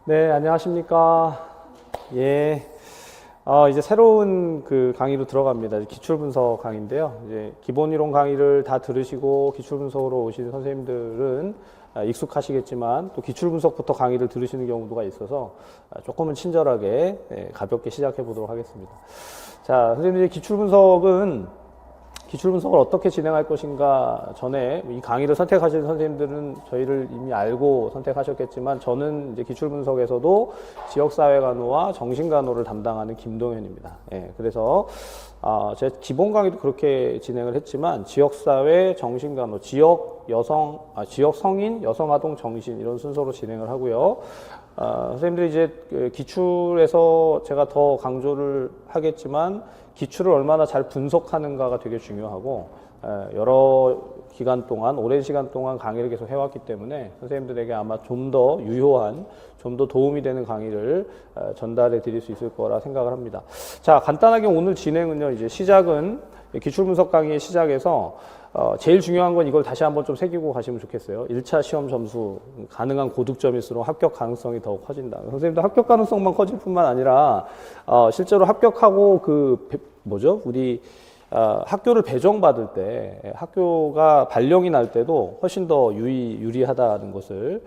네, 안녕하십니까. 예. 이제 새로운 그 강의로 들어갑니다. 기출 분석 강의인데요. 이제 기본 이론 강의를 다 들으시고 기출 분석으로 오신 선생님들은 익숙하시겠지만 또 기출 분석부터 강의를 들으시는 경우가 있어서 조금은 친절하게 가볍게 시작해 보도록 하겠습니다. 자, 선생님들 기출 분석을 어떻게 진행할 것인가 전에 이 강의를 선택하신 선생님들은 저희를 이미 알고 선택하셨겠지만 저는 이제 기출 분석에서도 지역사회간호와 정신간호를 담당하는 김동현입니다. 예, 그래서 제 기본 강의도 그렇게 진행을 했지만 지역사회, 정신간호, 지역 성인, 여성아동 정신 이런 순서로 진행을 하고요. 선생님들이 이제 기출에서 제가 더 강조를 하겠지만 기출을 얼마나 잘 분석하는가가 되게 중요하고 여러 기간 동안 오랜 시간 동안 강의를 계속 해왔기 때문에 선생님들에게 아마 좀 더 유효한 좀 더 도움이 되는 강의를 전달해 드릴 수 있을 거라 생각을 합니다. 자, 간단하게 오늘 진행은요. 이제 시작은 기출 분석 강의의 시작에서 제일 중요한 건 이걸 다시 한번 좀 새기고 가시면 좋겠어요. 1차 시험 점수 가능한 고득점일수록 합격 가능성이 더 커진다. 선생님도 합격 가능성만 커질 뿐만 아니라 실제로 합격하고 우리 학교를 배정받을 때 학교가 발령이 날 때도 훨씬 더 유리하다는 것을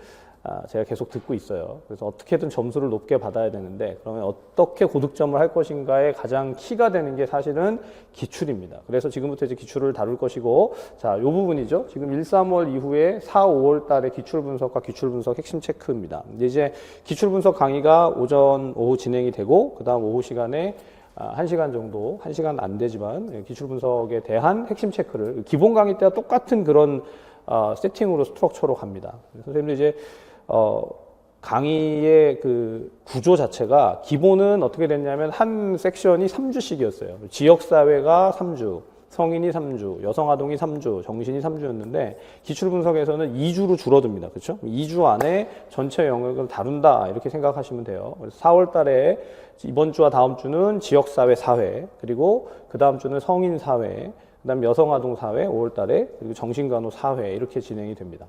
제가 계속 듣고 있어요. 그래서 어떻게든 점수를 높게 받아야 되는데 그러면 어떻게 고득점을 할 것인가에 가장 키가 되는 게 사실은 기출입니다. 그래서 지금부터 이제 기출을 다룰 것이고, 자, 요 부분이죠. 지금 1, 3월 이후에 4, 5월 달에 기출 분석과 기출 분석 핵심 체크입니다. 이제 기출 분석 강의가 오전, 오후 진행이 되고, 그 다음 오후 시간에 1시간 정도, 1시간 안 되지만 기출 분석에 대한 핵심 체크를 기본 강의 때와 똑같은 그런 세팅으로 스트럭처로 갑니다. 선생님들 이제 강의의 그 구조 자체가 기본은 어떻게 됐냐면 한 섹션이 3주씩이었어요. 지역사회가 3주, 성인이 3주, 여성아동이 3주, 정신이 3주였는데 기출 분석에서는 2주로 줄어듭니다. 그렇죠? 2주 안에 전체 영역을 다룬다 이렇게 생각하시면 돼요. 그래서 4월 달에 이번 주와 다음 주는 지역사회 사회, 그리고 그 다음 주는 성인 사회, 그 다음 여성아동 사회 5월 달에, 그리고 정신간호 사회 이렇게 진행이 됩니다.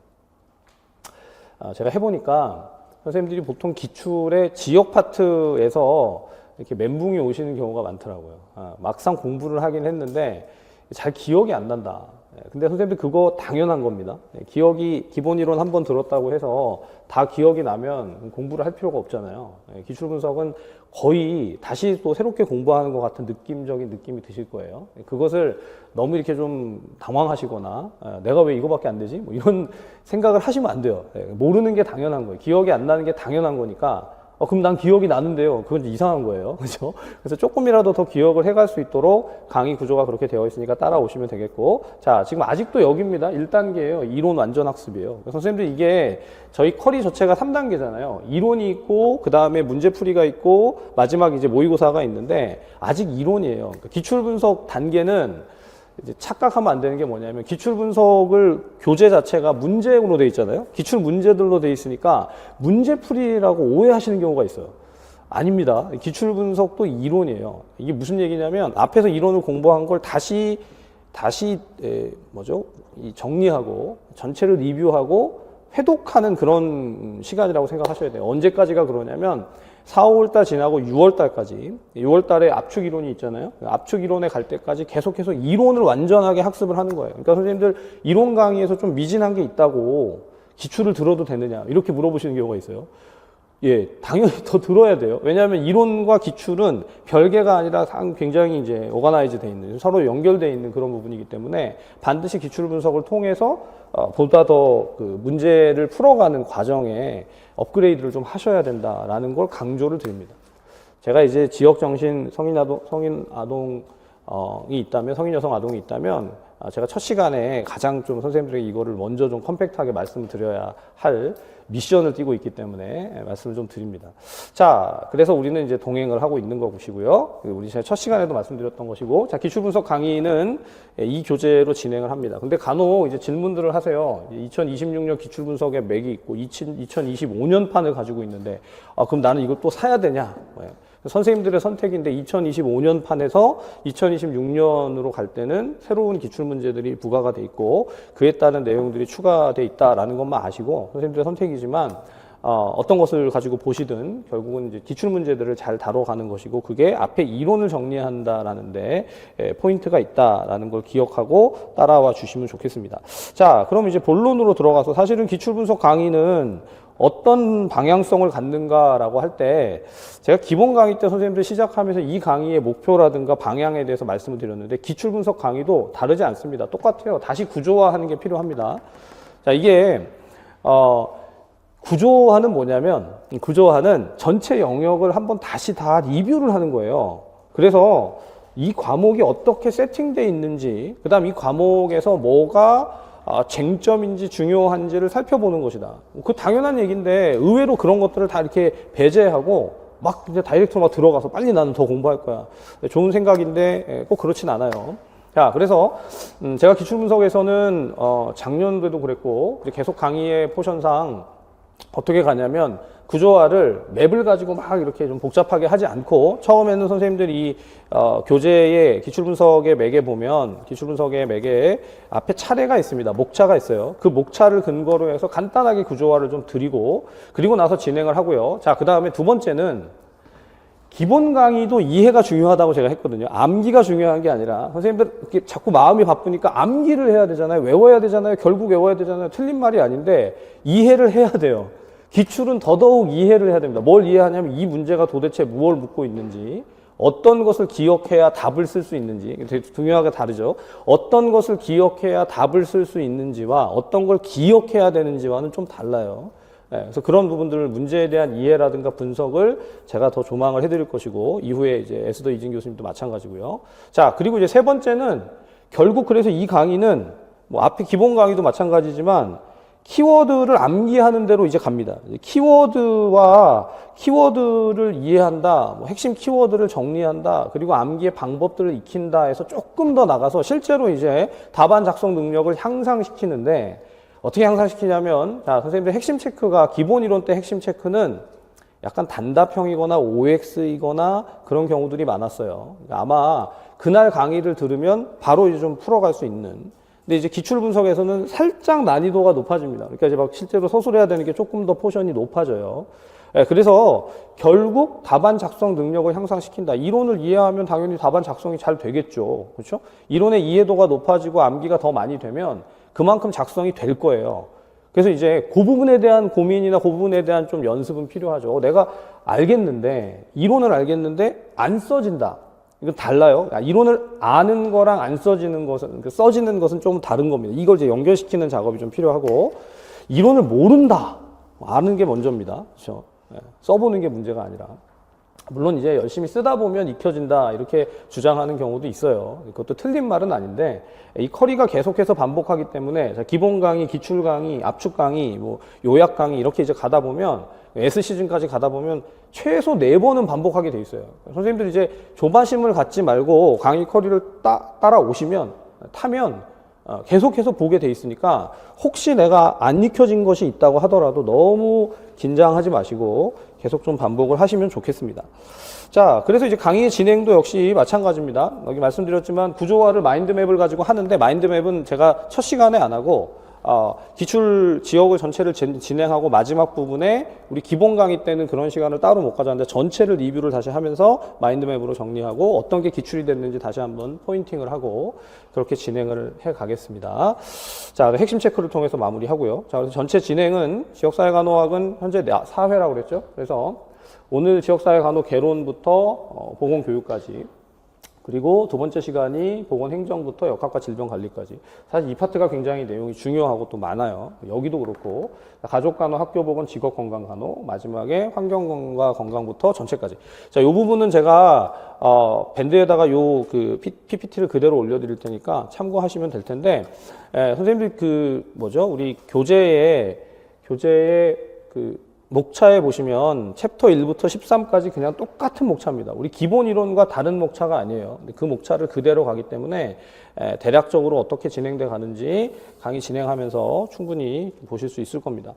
제가 해보니까 선생님들이 보통 기출의 지역 파트에서 이렇게 멘붕이 오시는 경우가 많더라고요. 막상 공부를 하긴 했는데 잘 기억이 안 난다. 근데 선생님들 그거 당연한 겁니다. 기억이 기본 이론 한번 들었다고 해서 다 기억이 나면 공부를 할 필요가 없잖아요. 기출 분석은 거의 다시 또 새롭게 공부하는 것 같은 느낌적인 느낌이 드실 거예요. 그것을 너무 이렇게 좀 당황하시거나 내가 왜 이거밖에 안 되지? 뭐 이런 생각을 하시면 안 돼요. 모르는 게 당연한 거예요. 기억이 안 나는 게 당연한 거니까 그럼 난 기억이 나는데요. 그건 이상한 거예요. 그렇죠? 그래서 조금이라도 더 기억을 해갈 수 있도록 강의 구조가 그렇게 되어 있으니까 따라오시면 되겠고. 자, 지금 아직도 여기입니다. 1단계예요. 이론 완전 학습이에요. 선생님들 이게 저희 커리 자체가 3단계잖아요. 이론이 있고, 그 다음에 문제풀이가 있고, 마지막 이제 모의고사가 있는데, 아직 이론이에요. 그러니까 기출 분석 단계는 이제 착각하면 안 되는 게 뭐냐면 기출 분석을 교재 자체가 문제로 돼 있잖아요. 기출 문제들로 돼 있으니까 문제풀이라고 오해하시는 경우가 있어요. 아닙니다. 기출 분석도 이론이에요. 이게 무슨 얘기냐면 앞에서 이론을 공부한 걸 다시 정리하고 전체를 리뷰하고 회독하는 그런 시간이라고 생각하셔야 돼요. 언제까지가 그러냐면 4, 5월달 지나고 6월달까지 6월달에 압축 이론이 있잖아요. 압축 이론에 갈 때까지 계속해서 이론을 완전하게 학습을 하는 거예요. 그러니까 선생님들 이론 강의에서 좀 미진한 게 있다고 기출을 들어도 되느냐 이렇게 물어보시는 경우가 있어요. 예, 당연히 더 들어야 돼요. 왜냐하면 이론과 기출은 별개가 아니라 굉장히 이제 오가나이즈 돼 있는, 서로 연결되어 있는 그런 부분이기 때문에 반드시 기출 분석을 통해서 보다 더 그 문제를 풀어가는 과정에 업그레이드를 좀 하셔야 된다라는 걸 강조를 드립니다. 제가 이제 지역 정신 성인 아동이 있다면, 성인 여성 아동이 있다면 제가 첫 시간에 가장 좀 선생님들에게 이거를 먼저 좀 컴팩트하게 말씀을 드려야 할 미션을 띠고 있기 때문에 말씀을 좀 드립니다. 자, 그래서 우리는 이제 동행을 하고 있는 것이고요. 우리 첫 시간에도 말씀드렸던 것이고, 자, 기출 분석 강의는 이 교재로 진행을 합니다. 근데 간혹 이제 질문들을 하세요. 2026년 기출 분석에 맥이 있고 2025년 판을 가지고 있는데, 그럼 나는 이걸 또 사야 되냐? 선생님들의 선택인데 2025년 판에서 2026년으로 갈 때는 새로운 기출 문제들이 부과가 돼 있고 그에 따른 내용들이 추가돼 있다라는 것만 아시고 선생님들의 선택이지만 어떤 것을 가지고 보시든 결국은 이제 기출 문제들을 잘 다뤄가는 것이고 그게 앞에 이론을 정리한다라는데 포인트가 있다라는 걸 기억하고 따라와 주시면 좋겠습니다. 자, 그럼 이제 본론으로 들어가서 사실은 기출 분석 강의는 어떤 방향성을 갖는가라고 할 때 제가 기본 강의 때 선생님들 시작하면서 이 강의의 목표라든가 방향에 대해서 말씀을 드렸는데 기출 분석 강의도 다르지 않습니다. 똑같아요. 다시 구조화하는 게 필요합니다. 자, 이게 구조화는 뭐냐면 구조화는 전체 영역을 한번 다시 다 리뷰를 하는 거예요. 그래서 이 과목이 어떻게 세팅되어 있는지 그 다음 이 과목에서 뭐가 쟁점인지 중요한지를 살펴보는 것이다. 그 당연한 얘기인데 의외로 그런 것들을 다 이렇게 배제하고 막 이제 다이렉트로 막 들어가서 빨리 나는 더 공부할 거야. 좋은 생각인데 꼭 그렇진 않아요. 자, 그래서 제가 기출분석에서는 작년도에도 그랬고 계속 강의의 포션상 어떻게 가냐면 구조화를 맵을 가지고 막 이렇게 좀 복잡하게 하지 않고 처음에는 선생님들이 교재의 기출분석의 맥에 보면 기출분석의 맥에 앞에 차례가 있습니다. 목차가 있어요. 그 목차를 근거로 해서 간단하게 구조화를 좀 드리고 그리고 나서 진행을 하고요. 자, 그 다음에 두 번째는 기본 강의도 이해가 중요하다고 제가 했거든요. 암기가 중요한 게 아니라 선생님들 이렇게 자꾸 마음이 바쁘니까 암기를 해야 되잖아요. 외워야 되잖아요. 결국 외워야 되잖아요. 틀린 말이 아닌데 이해를 해야 돼요. 기출은 더더욱 이해를 해야 됩니다. 뭘 이해하냐면 이 문제가 도대체 무엇을 묻고 있는지 어떤 것을 기억해야 답을 쓸 수 있는지 되게 중요하게 다르죠. 어떤 것을 기억해야 답을 쓸 수 있는지와 어떤 걸 기억해야 되는지와는 좀 달라요. 그래서 그런 부분들을 문제에 대한 이해라든가 분석을 제가 더 조망을 해드릴 것이고 이후에 이제 에스더 이진 교수님도 마찬가지고요. 자, 그리고 이제 세 번째는 결국 그래서 이 강의는 뭐 앞에 기본 강의도 마찬가지지만 키워드를 암기하는 대로 이제 갑니다. 키워드를 이해한다, 뭐 핵심 키워드를 정리한다, 그리고 암기의 방법들을 익힌다 해서 조금 더 나가서 실제로 이제 답안 작성 능력을 향상시키는데 어떻게 향상시키냐면 자, 선생님들 핵심 체크가 기본 이론 때 핵심 체크는 약간 단답형이거나 OX이거나 그런 경우들이 많았어요. 그러니까 아마 그날 강의를 들으면 바로 이제 좀 풀어갈 수 있는. 근데 이제 기출 분석에서는 살짝 난이도가 높아집니다. 그러니까 이제 막 실제로 서술해야 되는 게 조금 더 포션이 높아져요. 그래서 결국 답안 작성 능력을 향상시킨다. 이론을 이해하면 당연히 답안 작성이 잘 되겠죠. 그렇죠? 이론의 이해도가 높아지고 암기가 더 많이 되면 그만큼 작성이 될 거예요. 그래서 이제 그 부분에 대한 고민이나 그 부분에 대한 좀 연습은 필요하죠. 내가 알겠는데, 이론을 알겠는데 안 써진다. 이건 달라요. 이론을 아는 거랑 안 써지는 것은, 써지는 것은 좀 다른 겁니다. 이걸 이제 연결시키는 작업이 좀 필요하고, 이론을 모른다. 아는 게 먼저입니다. 그렇죠? 써보는 게 문제가 아니라. 물론 이제 열심히 쓰다 보면 익혀진다 이렇게 주장하는 경우도 있어요. 그것도 틀린 말은 아닌데 이 커리가 계속해서 반복하기 때문에 기본 강의, 기출 강의, 압축 강의, 뭐 요약 강의 이렇게 이제 가다 보면 S 시즌까지 가다 보면 최소 4번은 반복하게 돼 있어요. 선생님들이 이제 조바심을 갖지 말고 강의 커리를 따라오시면 타면 계속해서 보게 돼 있으니까 혹시 내가 안 익혀진 것이 있다고 하더라도 너무 긴장하지 마시고 계속 좀 반복을 하시면 좋겠습니다. 자, 그래서 이제 강의의 진행도 역시 마찬가지입니다. 여기 말씀드렸지만 구조화를 마인드맵을 가지고 하는데 마인드맵은 제가 첫 시간에 안 하고 기출 지역을 전체를 진행하고 마지막 부분에 우리 기본 강의 때는 그런 시간을 따로 못 가졌는데 전체를 리뷰를 다시 하면서 마인드맵으로 정리하고 어떤 게 기출이 됐는지 다시 한번 포인팅을 하고 그렇게 진행을 해 가겠습니다. 자, 핵심 체크를 통해서 마무리하고요. 자, 그래서 전체 진행은 지역사회간호학은 현재 4회라고 그랬죠. 그래서 오늘 지역사회간호 개론부터 보건교육까지 그리고 두 번째 시간이 보건행정부터 역학과 질병관리까지. 사실 이 파트가 굉장히 내용이 중요하고 또 많아요. 여기도 그렇고 가족간호, 학교보건, 직업건강간호, 마지막에 환경과 건강부터 전체까지. 자, 이 부분은 제가 밴드에다가 요 그 PPT를 그대로 올려드릴 테니까 참고하시면 될 텐데 선생님들 우리 교재에 목차에 보시면 챕터 1부터 13까지 그냥 똑같은 목차입니다. 우리 기본 이론과 다른 목차가 아니에요. 그 목차를 그대로 가기 때문에 대략적으로 어떻게 진행돼 가는지 강의 진행하면서 충분히 보실 수 있을 겁니다.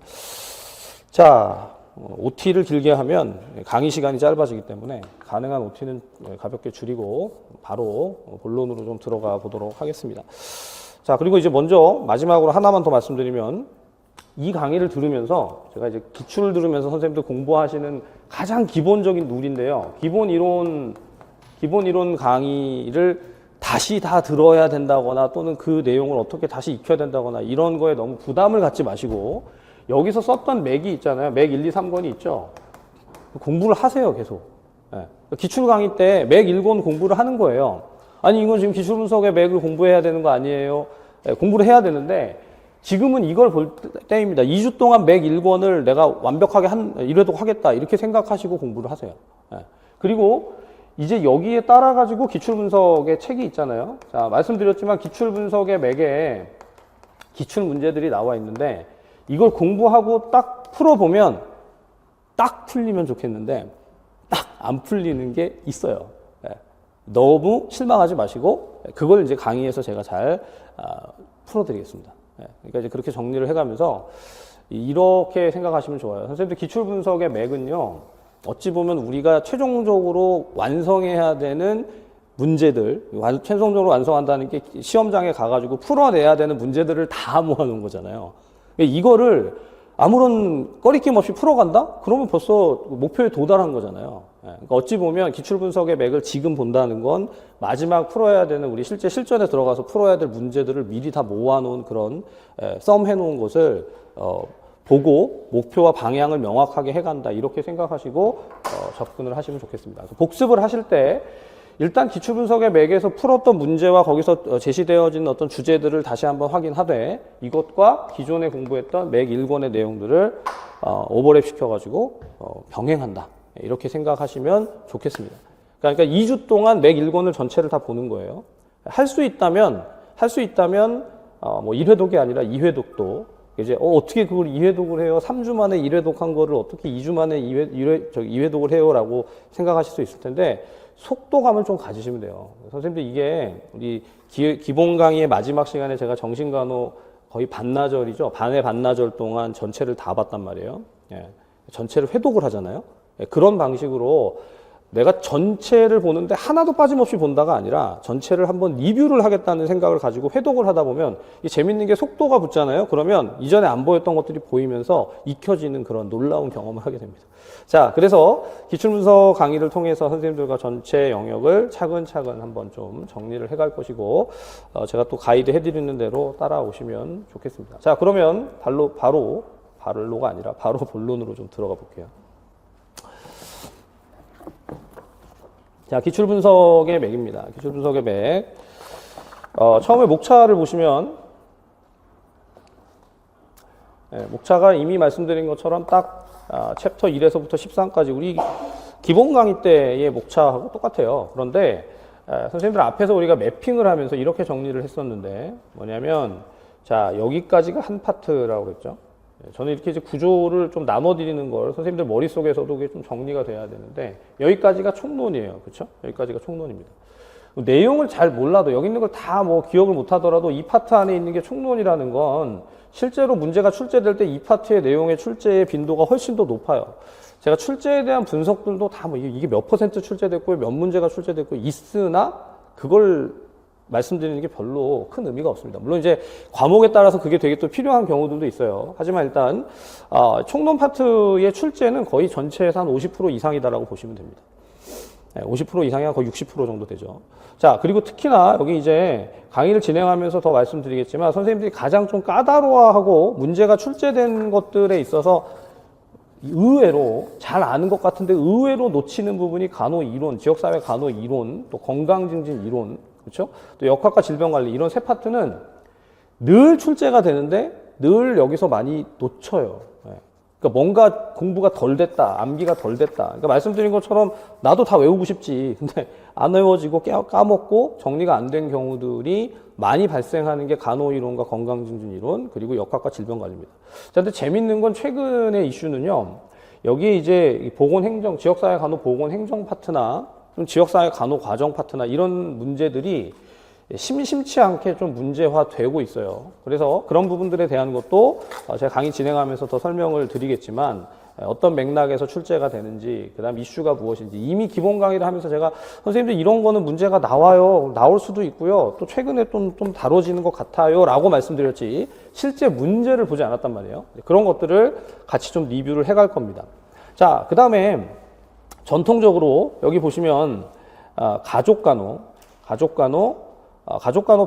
자, OT를 길게 하면 강의 시간이 짧아지기 때문에 가능한 OT는 가볍게 줄이고 바로 본론으로 좀 들어가 보도록 하겠습니다. 자, 그리고 이제 먼저 마지막으로 하나만 더 말씀드리면 이 강의를 들으면서 제가 이제 기출을 들으면서 선생님들 공부하시는 가장 기본적인 룰인데요. 기본 이론 강의를 다시 다 들어야 된다거나 또는 그 내용을 어떻게 다시 익혀야 된다거나 이런 거에 너무 부담을 갖지 마시고 여기서 썼던 맥이 있잖아요. 맥 1, 2, 3권이 있죠. 공부를 하세요, 계속. 예. 기출 강의 때 맥 1권 공부를 하는 거예요. 아니, 이건 지금 기출 분석의 맥을 공부해야 되는 거 아니에요? 예, 공부를 해야 되는데 지금은 이걸 볼 때입니다. 2주 동안 맥 1권을 내가 완벽하게 이래도 하겠다 이렇게 생각하시고 공부를 하세요. 예. 그리고 이제 여기에 따라 가지고 기출 분석의 책이 있잖아요. 자, 말씀드렸지만 기출 분석의 맥에 기출 문제들이 나와 있는데 이걸 공부하고 딱 풀어보면 딱 풀리면 좋겠는데 딱 안 풀리는 게 있어요. 예. 너무 실망하지 마시고 그걸 이제 강의에서 제가 잘 풀어드리겠습니다. 그러니까 이제 그렇게 정리를 해가면서 이렇게 생각하시면 좋아요. 선생님들 기출 분석의 맥은요, 어찌 보면 우리가 최종적으로 완성해야 되는 문제들, 최종적으로 완성한다는 게 시험장에 가가지고 풀어내야 되는 문제들을 다 모아놓은 거잖아요. 이거를 아무런 꺼리낌 없이 풀어간다? 그러면 벌써 목표에 도달한 거잖아요. 그러니까 어찌 보면 기출 분석의 맥을 지금 본다는 건 마지막 풀어야 되는 우리 실제 실전에 들어가서 풀어야 될 문제들을 미리 다 모아놓은 그런 썸 해놓은 것을 보고 목표와 방향을 명확하게 해간다 이렇게 생각하시고 접근을 하시면 좋겠습니다. 복습을 하실 때 일단 기출 분석의 맥에서 풀었던 문제와 거기서 제시되어진 어떤 주제들을 다시 한번 확인하되 이것과 기존에 공부했던 맥 1권의 내용들을 오버랩 시켜가지고 병행한다. 이렇게 생각하시면 좋겠습니다. 그러니까 2주 동안 맥 1권을 전체를 다 보는 거예요. 할 수 있다면 뭐 1회독이 아니라 2회독도 이제 어떻게 그걸 2회독을 해요? 3주 만에 1회독 한 거를 어떻게 2주 만에 2회독을 해요? 라고 생각하실 수 있을 텐데 속도감을 좀 가지시면 돼요. 선생님들 이게 우리 기본 강의의 마지막 시간에 제가 정신간호 거의 반나절이죠. 반의 반나절 동안 전체를 다 봤단 말이에요. 예. 전체를 회독을 하잖아요. 예. 그런 방식으로 내가 전체를 보는데 하나도 빠짐없이 본다가 아니라 전체를 한번 리뷰를 하겠다는 생각을 가지고 회독을 하다 보면 이 재밌는 게 속도가 붙잖아요. 그러면 이전에 안 보였던 것들이 보이면서 익혀지는 그런 놀라운 경험을 하게 됩니다. 자, 그래서 기출문서 강의를 통해서 선생님들과 전체 영역을 차근차근 한번 좀 정리를 해갈 것이고 제가 또 가이드 해드리는 대로 따라오시면 좋겠습니다. 자, 그러면 바로가 아니라 바로 본론으로 좀 들어가 볼게요. 자, 기출분석의 맥입니다. 기출분석의 맥. 처음에 목차를 보시면, 목차가 이미 말씀드린 것처럼 딱, 챕터 1에서부터 13까지 우리 기본 강의 때의 목차하고 똑같아요. 그런데, 선생님들 앞에서 우리가 매핑을 하면서 이렇게 정리를 했었는데, 뭐냐면, 자, 여기까지가 한 파트라고 그랬죠. 저는 이렇게 이제 구조를 좀 나눠드리는 걸 선생님들 머릿속에서도 그게 좀 정리가 돼야 되는데 여기까지가 총론이에요. 그렇죠? 여기까지가 총론입니다. 내용을 잘 몰라도 여기 있는 걸 다 뭐 기억을 못 하더라도 이 파트 안에 있는 게 총론이라는 건 실제로 문제가 출제될 때 이 파트의 내용의 출제의 빈도가 훨씬 더 높아요. 제가 출제에 대한 분석들도 다 뭐 이게 몇 퍼센트 출제됐고 몇 문제가 출제됐고 있으나 그걸 말씀드리는 게 별로 큰 의미가 없습니다. 물론 이제 과목에 따라서 그게 되게 또 필요한 경우들도 있어요. 하지만 일단 총론 파트의 출제는 거의 전체에서 한 50% 이상이다라고 보시면 됩니다. 50% 이상이 거의 60% 정도 되죠. 자, 그리고 특히나 여기 이제 강의를 진행하면서 더 말씀드리겠지만 선생님들이 가장 좀 까다로워하고 문제가 출제된 것들에 있어서 의외로 잘 아는 것 같은데 의외로 놓치는 부분이 간호 이론, 지역사회 간호 이론, 또 건강증진 이론, 그렇죠? 또 역학과 질병관리 이런 세 파트는 늘 출제가 되는데 늘 여기서 많이 놓쳐요. 그러니까 뭔가 공부가 덜 됐다, 암기가 덜 됐다. 그러니까 말씀드린 것처럼 나도 다 외우고 싶지. 근데 안 외워지고 까먹고 정리가 안 된 경우들이 많이 발생하는 게 간호이론과 건강증진이론 그리고 역학과 질병관리입니다. 자, 근데 재밌는 건 최근의 이슈는요. 여기에 이제 보건행정, 지역사회 간호 보건행정 파트나 좀 지역사회 간호 과정 파트나 이런 문제들이 심심치 않게 좀 문제화되고 있어요. 그래서 그런 부분들에 대한 것도 제가 강의 진행하면서 더 설명을 드리겠지만 어떤 맥락에서 출제가 되는지, 그다음 이슈가 무엇인지 이미 기본 강의를 하면서 제가 선생님들 이런 거는 문제가 나와요, 나올 수도 있고요, 또 최근에 좀 다뤄지는 것 같아요 라고 말씀드렸지 실제 문제를 보지 않았단 말이에요. 그런 것들을 같이 좀 리뷰를 해갈 겁니다. 자, 그 다음에 전통적으로 여기 보시면 가족간호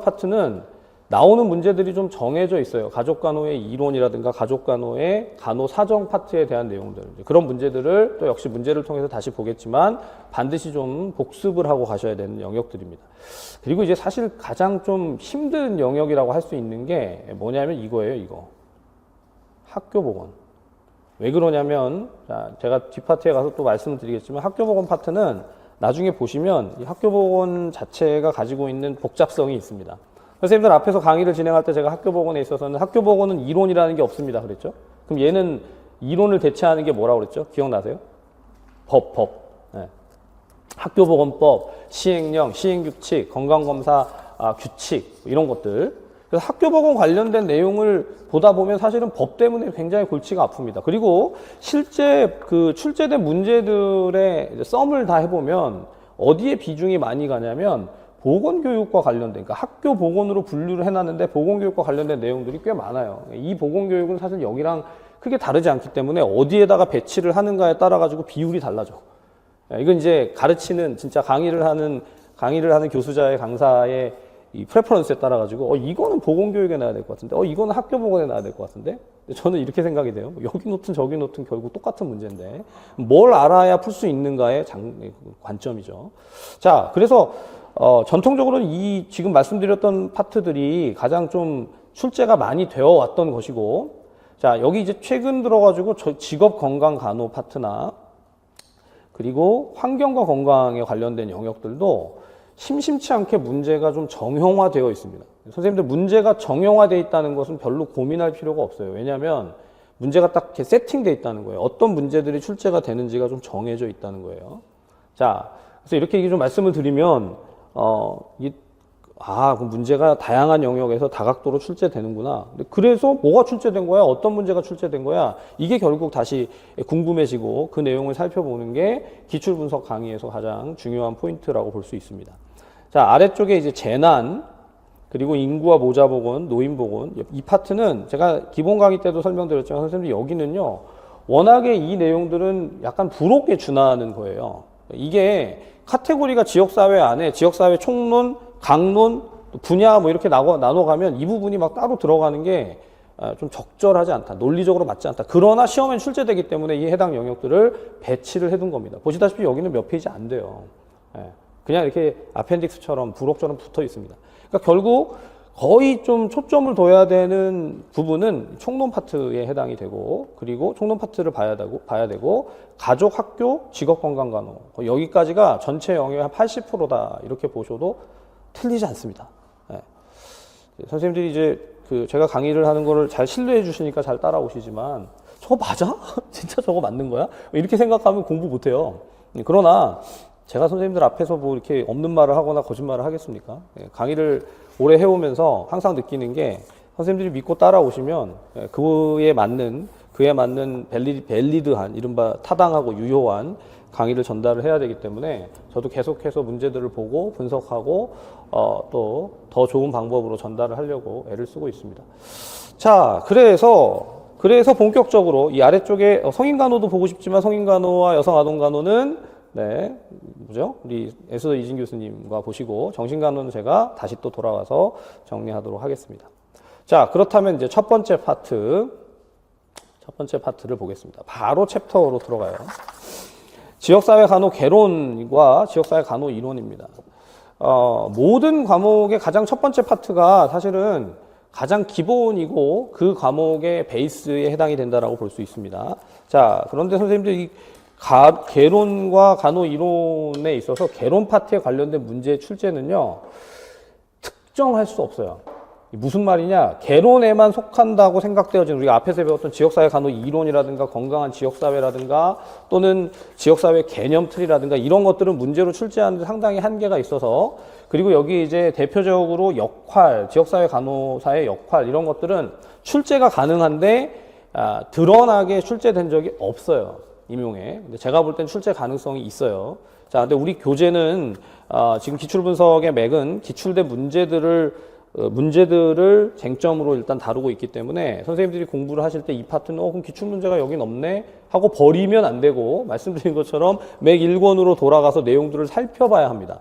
파트는 나오는 문제들이 좀 정해져 있어요. 가족간호의 이론이라든가 가족간호의 간호 사정 파트에 대한 내용들, 그런 문제들을 또 역시 문제를 통해서 다시 보겠지만 반드시 좀 복습을 하고 가셔야 되는 영역들입니다. 그리고 이제 사실 가장 좀 힘든 영역이라고 할 수 있는 게 뭐냐면 이거예요. 이거 학교보건. 왜 그러냐면, 제가 뒷파트에 가서 또 말씀을 드리겠지만 학교보건 파트는 나중에 보시면 이 학교보건 자체가 가지고 있는 복잡성이 있습니다. 선생님들 앞에서 강의를 진행할 때 제가 학교보건에 있어서는 학교보건은 이론이라는 게 없습니다 그랬죠? 그럼 얘는 이론을 대체하는 게 뭐라고 그랬죠? 기억나세요? 법. 네. 학교보건법, 시행령, 시행규칙, 건강검사 규칙 이런 것들. 그래서 학교보건 관련된 내용을 보다 보면 사실은 법 때문에 굉장히 골치가 아픕니다. 그리고 실제 그 출제된 문제들의 썸을 다 해보면 어디에 비중이 많이 가냐면 보건교육과 관련된, 그러니까 학교 보건으로 분류를 해놨는데 보건교육과 관련된 내용들이 꽤 많아요. 이 보건교육은 사실 여기랑 크게 다르지 않기 때문에 어디에다가 배치를 하는가에 따라 가지고 비율이 달라져. 이건 이제 가르치는 진짜 강의를 하는 교수자의 강사의 이 프레퍼런스에 따라 가지고 이거는 보건교육에 놔야 될 것 같은데 이거는 학교보건에 놔야 될 것 같은데 저는 이렇게 생각이 돼요. 여기 놓든 저기 놓든 결국 똑같은 문제인데 뭘 알아야 풀 수 있는가의 관점이죠. 자, 그래서 전통적으로는 이 지금 말씀드렸던 파트들이 가장 좀 출제가 많이 되어 왔던 것이고, 자, 여기 이제 최근 들어가지고 직업 건강 간호 파트나 그리고 환경과 건강에 관련된 영역들도 심심치 않게 문제가 좀 정형화되어 있습니다. 선생님들 문제가 정형화되어 있다는 것은 별로 고민할 필요가 없어요. 왜냐하면 문제가 딱 이렇게 세팅되어 있다는 거예요. 어떤 문제들이 출제가 되는지가 좀 정해져 있다는 거예요. 자, 그래서 이렇게 좀 말씀을 드리면 그 문제가 다양한 영역에서 다각도로 출제되는구나. 그래서 뭐가 출제된 거야? 어떤 문제가 출제된 거야? 이게 결국 다시 궁금해지고 그 내용을 살펴보는 게 기출분석 강의에서 가장 중요한 포인트라고 볼 수 있습니다. 자, 아래쪽에 이제 재난, 그리고 인구와 모자보건, 노인보건. 이 파트는 제가 기본 강의 때도 설명드렸지만 선생님들 여기는요, 워낙에 이 내용들은 약간 부록에 준하는 거예요. 이게 카테고리가 지역사회 안에 지역사회 총론, 강론, 분야 뭐 이렇게 나눠가면 이 부분이 막 따로 들어가는 게 좀 적절하지 않다. 논리적으로 맞지 않다. 그러나 시험에 출제되기 때문에 이 해당 영역들을 배치를 해둔 겁니다. 보시다시피 여기는 몇 페이지 안 돼요. 그냥 이렇게 아펜딕스처럼 부록처럼 붙어 있습니다. 그러니까 결국 거의 좀 초점을 둬야 되는 부분은 총론 파트에 해당이 되고, 그리고 총론 파트를 봐야 되고 가족, 학교, 직업건강간호 여기까지가 전체 영역의 한 80%다 이렇게 보셔도 틀리지 않습니다. 선생님들이 이제 제가 강의를 하는 거를 잘 신뢰해 주시니까 잘 따라오시지만 저거 맞아? 진짜 저거 맞는 거야? 이렇게 생각하면 공부 못 해요. 그러나 제가 선생님들 앞에서 뭐 이렇게 없는 말을 하거나 거짓말을 하겠습니까? 강의를 오래 해오면서 항상 느끼는 게 선생님들이 믿고 따라오시면 그에 맞는 밸리드한 이른바 타당하고 유효한 강의를 전달을 해야 되기 때문에 저도 계속해서 문제들을 보고 분석하고 또 더 좋은 방법으로 전달을 하려고 애를 쓰고 있습니다. 자, 그래서 본격적으로 이 아래쪽에 성인간호도 보고 싶지만 성인간호와 여성아동간호는 우리 에스더 이진 교수님과 보시고 정신간호는 제가 다시 또 돌아와서 정리하도록 하겠습니다. 자, 그렇다면 이제 첫 번째 파트를 보겠습니다. 바로 챕터로 들어가요. 지역사회 간호 개론과 지역사회 간호 이론입니다. 모든 과목의 가장 첫 번째 파트가 사실은 가장 기본이고 그 과목의 베이스에 해당이 된다라고 볼 수 있습니다. 자, 그런데 선생님들 이 개론과 간호 이론에 있어서 개론 파트에 관련된 문제의 출제는요, 특정할 수 없어요. 무슨 말이냐? 개론에만 속한다고 생각되어지는 우리가 앞에서 배웠던 지역사회 간호 이론이라든가 건강한 지역사회라든가 또는 지역사회 개념 틀이라든가 이런 것들은 문제로 출제하는 데 상당히 한계가 있어서, 그리고 여기 이제 대표적으로 역할, 지역사회 간호사의 역할 이런 것들은 출제가 가능한데 드러나게 출제된 적이 없어요. 임용에. 근데 제가 볼 땐 출제 가능성이 있어요. 자, 근데 우리 교재는 지금 기출분석의 맥은 기출된 문제들을 쟁점으로 일단 다루고 있기 때문에 선생님들이 공부를 하실 때 이 파트는 그럼 기출문제가 여긴 없네 하고 버리면 안 되고 말씀드린 것처럼 맥 1권으로 돌아가서 내용들을 살펴봐야 합니다.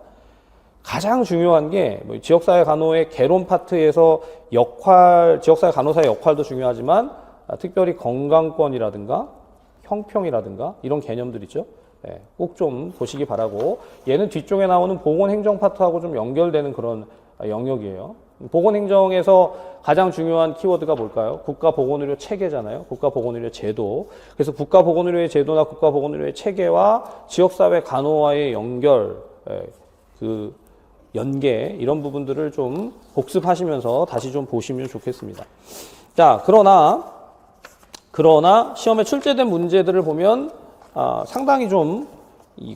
가장 중요한 게 지역사회 간호의 개론 파트에서 지역사회 간호사의 역할도 중요하지만 특별히 건강권이라든가 형평이라든가 이런 개념들 있죠. 네, 꼭 좀 보시기 바라고 얘는 뒤쪽에 나오는 보건행정 파트하고 좀 연결되는 그런 영역이에요. 보건행정에서 가장 중요한 키워드가 뭘까요? 국가보건의료 체계잖아요. 국가보건의료 제도. 그래서 국가보건의료의 제도나 국가보건의료의 체계와 지역사회 간호와의 연결, 그 연계 이런 부분들을 좀 복습하시면서 다시 좀 보시면 좋겠습니다. 자, 그러나 시험에 출제된 문제들을 보면 상당히 좀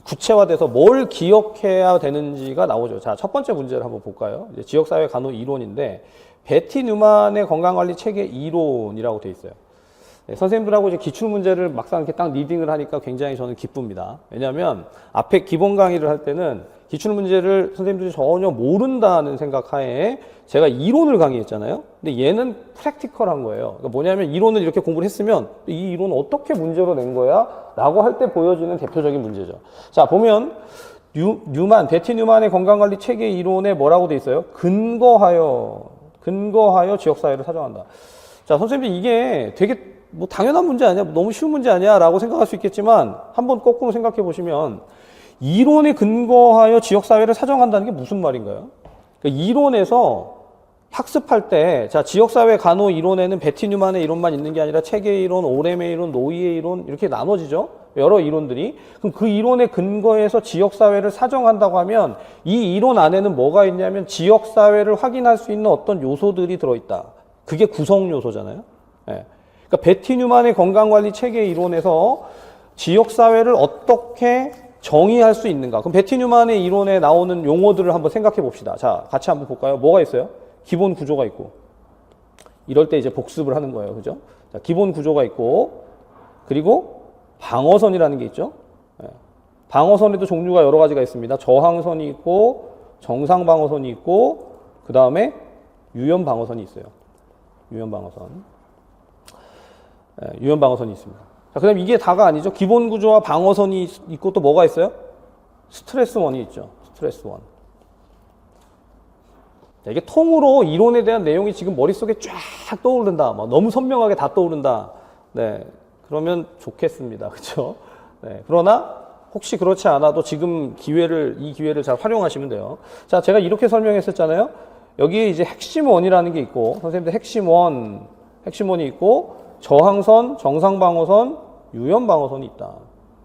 구체화돼서 뭘 기억해야 되는지가 나오죠. 자, 첫 번째 문제를 한번 볼까요? 이제 지역사회 간호 이론인데 베티 뉴만의 건강관리 체계 이론이라고 돼 있어요. 네, 선생님들하고 이제 기출 문제를 막상 이렇게 딱 리딩을 하니까 굉장히 저는 기쁩니다. 왜냐하면 앞에 기본 강의를 할 때는 기출 문제를 선생님들이 전혀 모른다는 생각하에 제가 이론을 강의했잖아요. 근데 얘는 프랙티컬한 거예요. 그러니까 뭐냐면 이론을 이렇게 공부를 했으면 이 이론은 어떻게 문제로 낸 거야? 라고 할 때 보여지는 대표적인 문제죠. 자, 보면 베티 뉴만의 건강관리 체계 이론에 뭐라고 돼 있어요? 근거하여 지역사회를 사정한다. 자, 선생님들 이게 되게 뭐 당연한 문제 아니야? 너무 쉬운 문제 아니야? 라고 생각할 수 있겠지만 한번 거꾸로 생각해 보시면 이론에 근거하여 지역사회를 사정한다는 게 무슨 말인가요? 그러니까 이론에서 학습할 때, 자, 지역사회 간호 이론에는 베티 뉴만의 이론만 있는 게 아니라 체계 이론, 오렘의 이론, 노이의 이론, 이렇게 나눠지죠? 여러 이론들이. 그럼 그 이론에 근거해서 지역사회를 사정한다고 하면 이 이론 안에는 뭐가 있냐면 지역사회를 확인할 수 있는 어떤 요소들이 들어있다. 그게 구성 요소잖아요? 네. 그러니까 베티 뉴만의 건강관리 체계 이론에서 지역사회를 어떻게 정의할 수 있는가? 그럼 베티 뉴만의 이론에 나오는 용어들을 한번 생각해 봅시다. 자, 같이 한번 볼까요? 뭐가 있어요? 기본 구조가 있고. 이럴 때 이제 복습을 하는 거예요. 그죠? 자, 기본 구조가 있고, 그리고 방어선이라는 게 있죠? 네. 방어선에도 종류가 여러 가지가 있습니다. 저항선이 있고, 정상방어선이 있고, 그 다음에 유연방어선이 있어요. 유연방어선. 네, 유연방어선이 있습니다. 자, 그 다음 이게 다가 아니죠. 기본 구조와 방어선이 있고 또 뭐가 있어요? 스트레스원이 있죠. 스트레스원. 자, 이게 통으로 이론에 대한 내용이 지금 머릿속에 쫙 떠오른다. 막 너무 선명하게 다 떠오른다. 네. 그러면 좋겠습니다. 그렇죠? 네. 그러나 혹시 그렇지 않아도 지금 이 기회를 잘 활용하시면 돼요. 자, 제가 이렇게 설명했었잖아요. 여기에 이제 핵심원이라는 게 있고, 선생님들 핵심원이 있고, 저항선, 정상방어선, 유연방어선이 있다.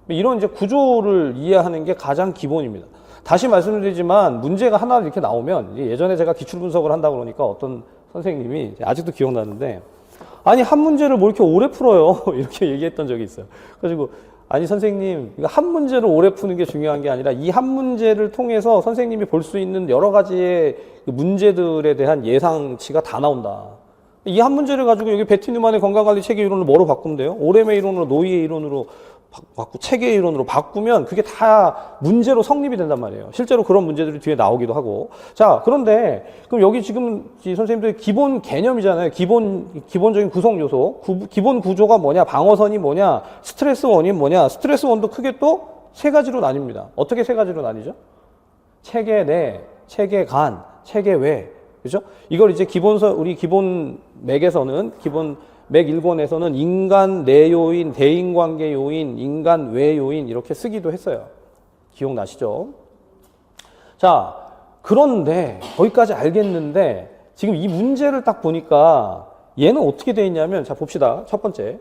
이런 이제 구조를 이해하는 게 가장 기본입니다. 다시 말씀드리지만 문제가 하나 이렇게 나오면 예전에 제가 기출 분석을 한다 그러니까 어떤 선생님이 아직도 기억나는데 아니 한 문제를 뭐 이렇게 오래 풀어요 이렇게 얘기했던 적이 있어요. 그래가지고 아니 선생님 이거 한 문제를 오래 푸는 게 중요한 게 아니라 이 한 문제를 통해서 선생님이 볼 수 있는 여러 가지의 문제들에 대한 예상치가 다 나온다. 이 한 문제를 가지고 여기 베티 뉴만의 건강관리 체계 이론을 뭐로 바꾸면 돼요? 오렘의 이론으로, 노이의 이론으로 바꾸고 체계의 이론으로 바꾸면 그게 다 문제로 성립이 된단 말이에요. 실제로 그런 문제들이 뒤에 나오기도 하고. 자, 그런데 그럼 여기 지금 선생님들 기본 개념이잖아요. 기본적인 구성 요소. 기본 구조가 뭐냐? 방어선이 뭐냐? 스트레스원이 뭐냐? 스트레스원도 크게 또 세 가지로 나뉩니다. 어떻게 세 가지로 나뉘죠? 체계 내, 체계 간, 체계 외. 그죠? 이걸 이제 우리 기본 맥에서는, 기본 맥 1권에서는 인간 내 요인, 대인관계 요인, 인간 외 요인 이렇게 쓰기도 했어요. 기억나시죠? 자, 그런데 거기까지 알겠는데 지금 이 문제를 딱 보니까 얘는 어떻게 돼 있냐면 자 봅시다. 첫 번째.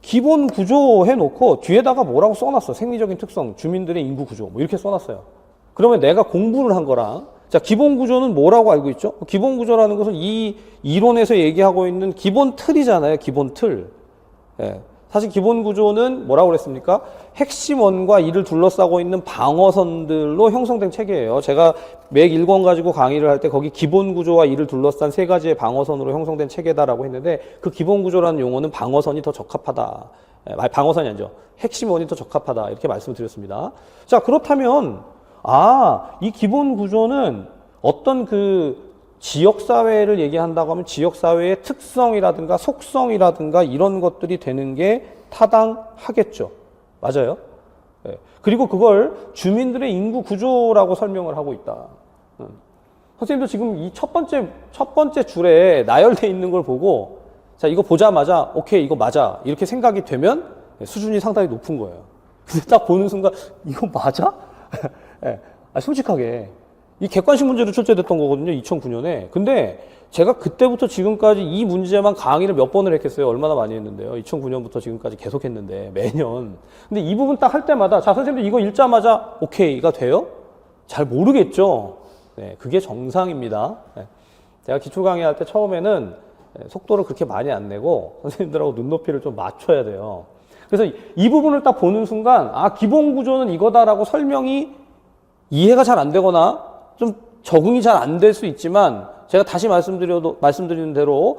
기본 구조 해놓고 뒤에다가 뭐라고 써놨어. 생리적인 특성, 주민들의 인구 구조 뭐 이렇게 써놨어요. 그러면 내가 공부를 한 거랑 자, 기본 구조는 뭐라고 알고 있죠? 기본 구조라는 것은 이 이론에서 얘기하고 있는 기본 틀이잖아요. 기본 틀. 예. 사실 기본 구조는 뭐라고 그랬습니까? 핵심 원과 이를 둘러싸고 있는 방어선들로 형성된 체계예요. 제가 맥 1권 가지고 강의를 할 때 거기 기본 구조와 이를 둘러싼 세 가지의 방어선으로 형성된 체계다라고 했는데 그 기본 구조라는 용어는 방어선이 더 적합하다. 방어선이 아니죠. 핵심 원이 더 적합하다. 이렇게 말씀을 드렸습니다. 자, 그렇다면 이 기본 구조는 어떤 그 지역사회를 얘기한다고 하면 지역사회의 특성이라든가 속성이라든가 이런 것들이 되는 게 타당하겠죠. 맞아요. 네. 그리고 그걸 주민들의 인구 구조라고 설명을 하고 있다. 선생님도 지금 이 첫 번째 줄에 나열되어 있는 걸 보고 자, 이거 보자마자 오케이, 이거 맞아. 이렇게 생각이 되면 수준이 상당히 높은 거예요. 근데 딱 보는 순간 이거 맞아? 네. 솔직하게 이 객관식 문제로 출제됐던 거거든요. 2009년에. 근데 제가 그때부터 지금까지 이 문제만 강의를 몇 번을 했겠어요. 얼마나 많이 했는데요. 2009년부터 지금까지 계속 했는데 매년. 근데 이 부분 딱 할 때마다 자, 선생님들 이거 읽자마자 오케이가 돼요? 잘 모르겠죠. 네, 그게 정상입니다. 네. 제가 기초 강의할 때 처음에는 속도를 그렇게 많이 안 내고 선생님들하고 눈높이를 좀 맞춰야 돼요. 그래서 이 부분을 딱 보는 순간 기본 구조는 이거다라고 설명이 이해가 잘 안 되거나 좀 적응이 잘 안 될 수 있지만 제가 다시 말씀드리는 대로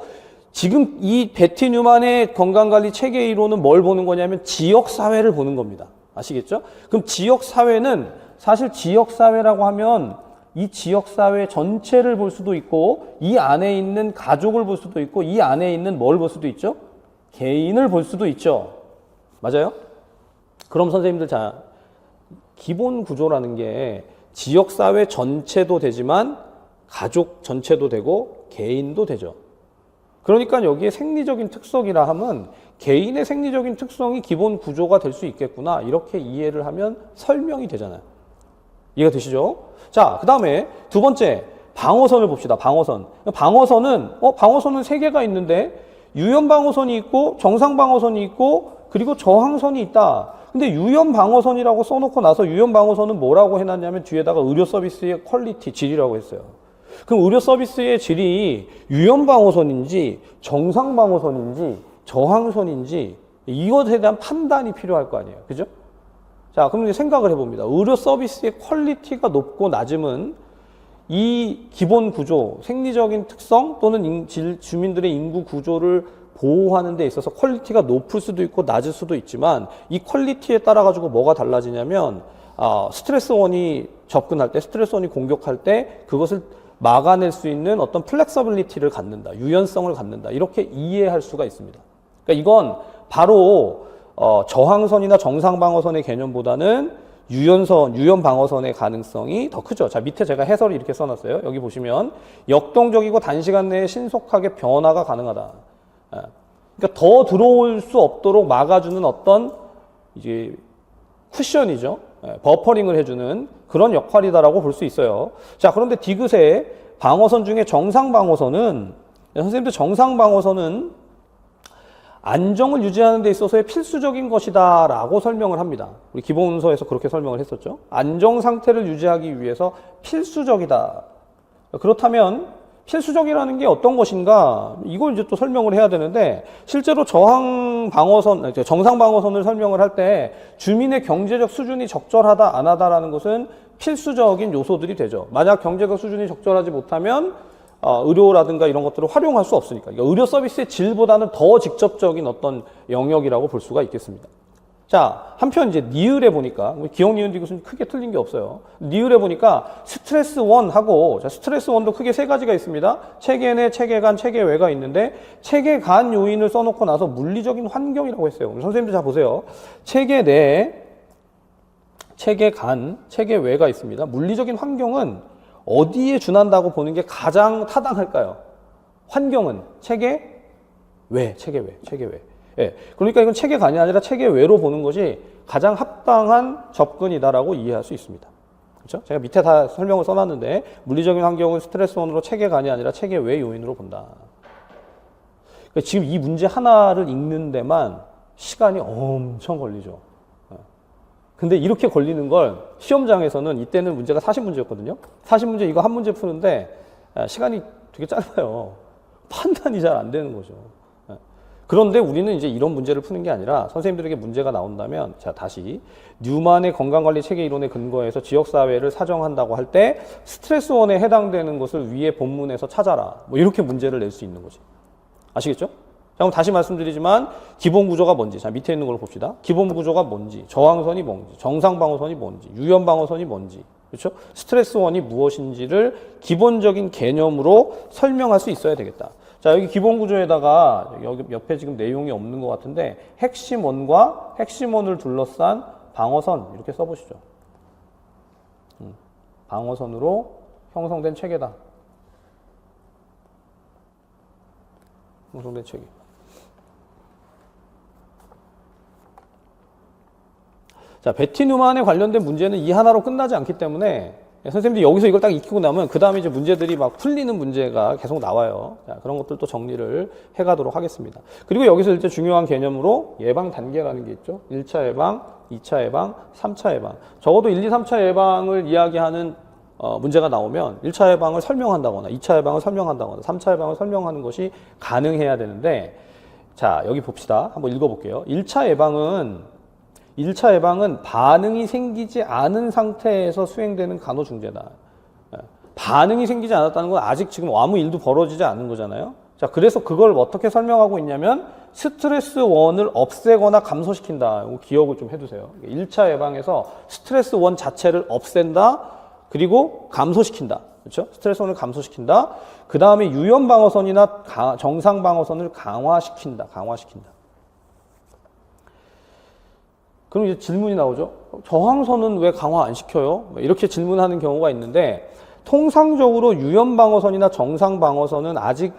지금 이 베티 뉴만의 건강관리 체계 이론은 뭘 보는 거냐면 지역사회를 보는 겁니다. 아시겠죠? 그럼 지역사회는 사실 지역사회라고 하면 이 지역사회 전체를 볼 수도 있고 이 안에 있는 가족을 볼 수도 있고 이 안에 있는 뭘 볼 수도 있죠? 개인을 볼 수도 있죠. 맞아요? 그럼 선생님들 자, 기본 구조라는 게 지역사회 전체도 되지만 가족 전체도 되고 개인도 되죠. 그러니까 여기에 생리적인 특성이라 하면 개인의 생리적인 특성이 기본 구조가 될 수 있겠구나 이렇게 이해를 하면 설명이 되잖아요. 이해가 되시죠? 자, 그 다음에 두 번째 방어선을 봅시다. 방어선은 세 개가 있는데 유연방어선이 있고 정상방어선이 있고 그리고 저항선이 있다. 근데 유연방어선이라고 써놓고 나서 유연방어선은 뭐라고 해놨냐면 뒤에다가 의료 서비스의 퀄리티, 질이라고 했어요. 그럼 의료 서비스의 질이 유연방어선인지 정상방어선인지 저항선인지 이것에 대한 판단이 필요할 거 아니에요. 그죠? 자, 그럼 이제 생각을 해봅니다. 의료 서비스의 퀄리티가 높고 낮음은 이 기본 구조, 생리적인 특성 또는 주민들의 인구 구조를 보호하는 데 있어서 퀄리티가 높을 수도 있고 낮을 수도 있지만 이 퀄리티에 따라 가지고 뭐가 달라지냐면 스트레스원이 접근할 때, 스트레스원이 공격할 때 그것을 막아낼 수 있는 어떤 플렉서빌리티를 갖는다, 유연성을 갖는다 이렇게 이해할 수가 있습니다. 그러니까 이건 바로 저항선이나 정상방어선의 개념보다는 유연방어선의 가능성이 더 크죠. 자, 밑에 제가 해설을 이렇게 써놨어요. 여기 보시면 역동적이고 단시간 내에 신속하게 변화가 가능하다. 그러니까 더 들어올 수 없도록 막아주는 어떤 이제 쿠션이죠. 버퍼링을 해주는 그런 역할이다라고 볼 수 있어요. 자, 그런데 디귿의 방어선 중에 정상방어선은 선생님들 정상방어선은 안정을 유지하는 데 있어서의 필수적인 것이다라고 설명을 합니다. 우리 기본서에서 그렇게 설명을 했었죠. 안정 상태를 유지하기 위해서 필수적이다. 그렇다면 필수적이라는 게 어떤 것인가? 이걸 이제 또 설명을 해야 되는데 실제로 정상방어선을 설명을 할 때 주민의 경제적 수준이 적절하다 안 하다라는 것은 필수적인 요소들이 되죠. 만약 경제적 수준이 적절하지 못하면 의료라든가 이런 것들을 활용할 수 없으니까. 그러니까 의료 서비스의 질보다는 더 직접적인 어떤 영역이라고 볼 수가 있겠습니다. 자, 한편 이제 니을에 보니까 기억 니은 디귿은 크게 틀린 게 없어요. 니을에 보니까 스트레스 원하고 스트레스 원도 크게 세 가지가 있습니다. 체계 내, 체계 간, 체계 외가 있는데 체계 간 요인을 써놓고 나서 물리적인 환경이라고 했어요. 선생님들 자 보세요. 체계 내, 체계 간, 체계 외가 있습니다. 물리적인 환경은 어디에 준한다고 보는 게 가장 타당할까요? 환경은 체계 외. 예. 그러니까 이건 체계간이 아니라 체계외로 보는 것이 가장 합당한 접근이다라고 이해할 수 있습니다. 그렇죠? 제가 밑에 다 설명을 써놨는데 물리적인 환경은 스트레스원으로 체계간이 아니라 체계외 요인으로 본다. 그러니까 지금 이 문제 하나를 읽는 데만 시간이 엄청 걸리죠. 근데 이렇게 걸리는 걸 시험장에서는 이때는 문제가 40문제였거든요. 40문제 이거 한 문제 푸는데 시간이 되게 짧아요. 판단이 잘 안 되는 거죠. 그런데 우리는 이제 이런 문제를 푸는 게 아니라 선생님들에게 문제가 나온다면, 자, 다시. 뉴만의 건강관리 체계 이론에 근거해서 지역사회를 사정한다고 할 때 스트레스 원에 해당되는 것을 위에 본문에서 찾아라. 뭐 이렇게 문제를 낼 수 있는 거지. 아시겠죠? 자, 그럼 다시 말씀드리지만 기본 구조가 뭔지, 자, 밑에 있는 걸 봅시다. 기본 구조가 뭔지, 저항선이 뭔지, 정상방어선이 뭔지, 유연방어선이 뭔지, 그렇죠? 스트레스원이 무엇인지를 기본적인 개념으로 설명할 수 있어야 되겠다. 자, 여기 기본 구조에다가 여기 옆에 지금 내용이 없는 것 같은데 핵심원과 핵심원을 둘러싼 방어선 이렇게 써보시죠. 방어선으로 형성된 체계다. 형성된 체계. 자, 베티 뉴만에 관련된 문제는 이 하나로 끝나지 않기 때문에 선생님들이 여기서 이걸 딱 익히고 나면 그 다음에 이제 문제들이 막 풀리는 문제가 계속 나와요. 자, 그런 것들도 정리를 해가도록 하겠습니다. 그리고 여기서 일단 중요한 개념으로 예방 단계라는 게 있죠. 1차 예방, 2차 예방, 3차 예방. 적어도 1, 2, 3차 예방을 이야기하는 문제가 나오면 1차 예방을 설명한다거나 2차 예방을 설명한다거나 3차 예방을 설명하는 것이 가능해야 되는데, 자, 여기 봅시다. 한번 읽어볼게요. 1차 예방은 반응이 생기지 않은 상태에서 수행되는 간호중재다. 반응이 생기지 않았다는 건 아직 지금 아무 일도 벌어지지 않은 거잖아요. 자, 그래서 그걸 어떻게 설명하고 있냐면 스트레스 원을 없애거나 감소시킨다. 이거 기억을 좀 해두세요. 1차 예방에서 스트레스 원 자체를 없앤다. 그리고 감소시킨다. 그렇죠? 스트레스 원을 감소시킨다. 그 다음에 유연 방어선이나 정상 방어선을 강화시킨다. 그럼 이제 질문이 나오죠. 저항선은 왜 강화 안 시켜요? 이렇게 질문하는 경우가 있는데, 통상적으로 유연 방어선이나 정상 방어선은 아직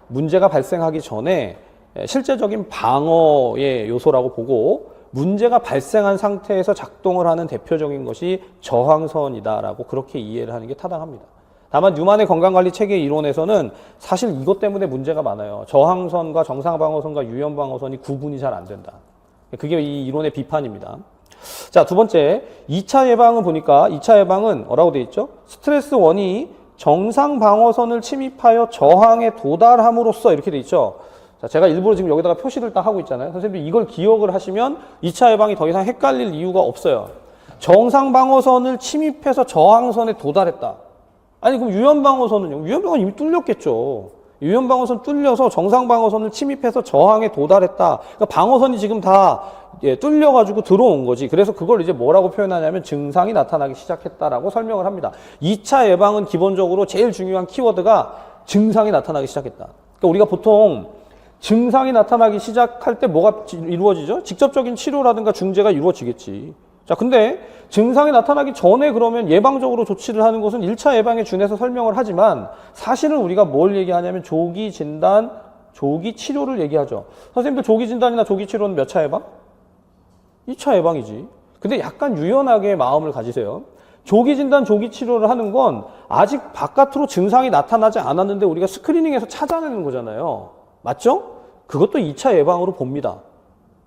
문제가 발생하기 전에 실제적인 방어의 요소라고 보고, 문제가 발생한 상태에서 작동을 하는 대표적인 것이 저항선이다라고 그렇게 이해를 하는 게 타당합니다. 다만 뉴만의 건강관리 체계 이론에서는 사실 이것 때문에 문제가 많아요. 저항선과 정상방어선과 유연방어선이 구분이 잘 안 된다. 그게 이 이론의 비판입니다. 자, 두 번째, 2차 예방은 보니까 2차 예방은 뭐라고 돼 있죠? 스트레스 원이 정상 방어선을 침입하여 저항에 도달함으로써 이렇게 돼 있죠. 자, 제가 일부러 지금 여기다가 표시를 딱 하고 있잖아요. 선생님들 이걸 기억을 하시면 2차 예방이 더 이상 헷갈릴 이유가 없어요. 정상 방어선을 침입해서 저항선에 도달했다. 아니, 그럼 유연 방어선은요? 유연 방어는 이미 뚫렸겠죠. 유연 방어선 뚫려서 정상 방어선을 침입해서 저항에 도달했다. 그러니까 방어선이 지금 다 뚫려가지고 들어온 거지. 그래서 그걸 이제 뭐라고 표현하냐면 증상이 나타나기 시작했다라고 설명을 합니다. 2차 예방은 기본적으로 제일 중요한 키워드가 증상이 나타나기 시작했다. 그러니까 우리가 보통 증상이 나타나기 시작할 때 뭐가 이루어지죠? 직접적인 치료라든가 중재가 이루어지겠지. 자, 근데 증상이 나타나기 전에 그러면 예방적으로 조치를 하는 것은 1차 예방에 준해서 설명을 하지만 사실은 우리가 뭘 얘기하냐면 조기 진단, 조기 치료를 얘기하죠. 선생님들 조기 진단이나 조기 치료는 몇 차 예방? 2차 예방이지. 근데 약간 유연하게 마음을 가지세요. 조기 진단, 조기 치료를 하는 건 아직 바깥으로 증상이 나타나지 않았는데 우리가 스크리닝해서 찾아내는 거잖아요. 맞죠? 그것도 2차 예방으로 봅니다.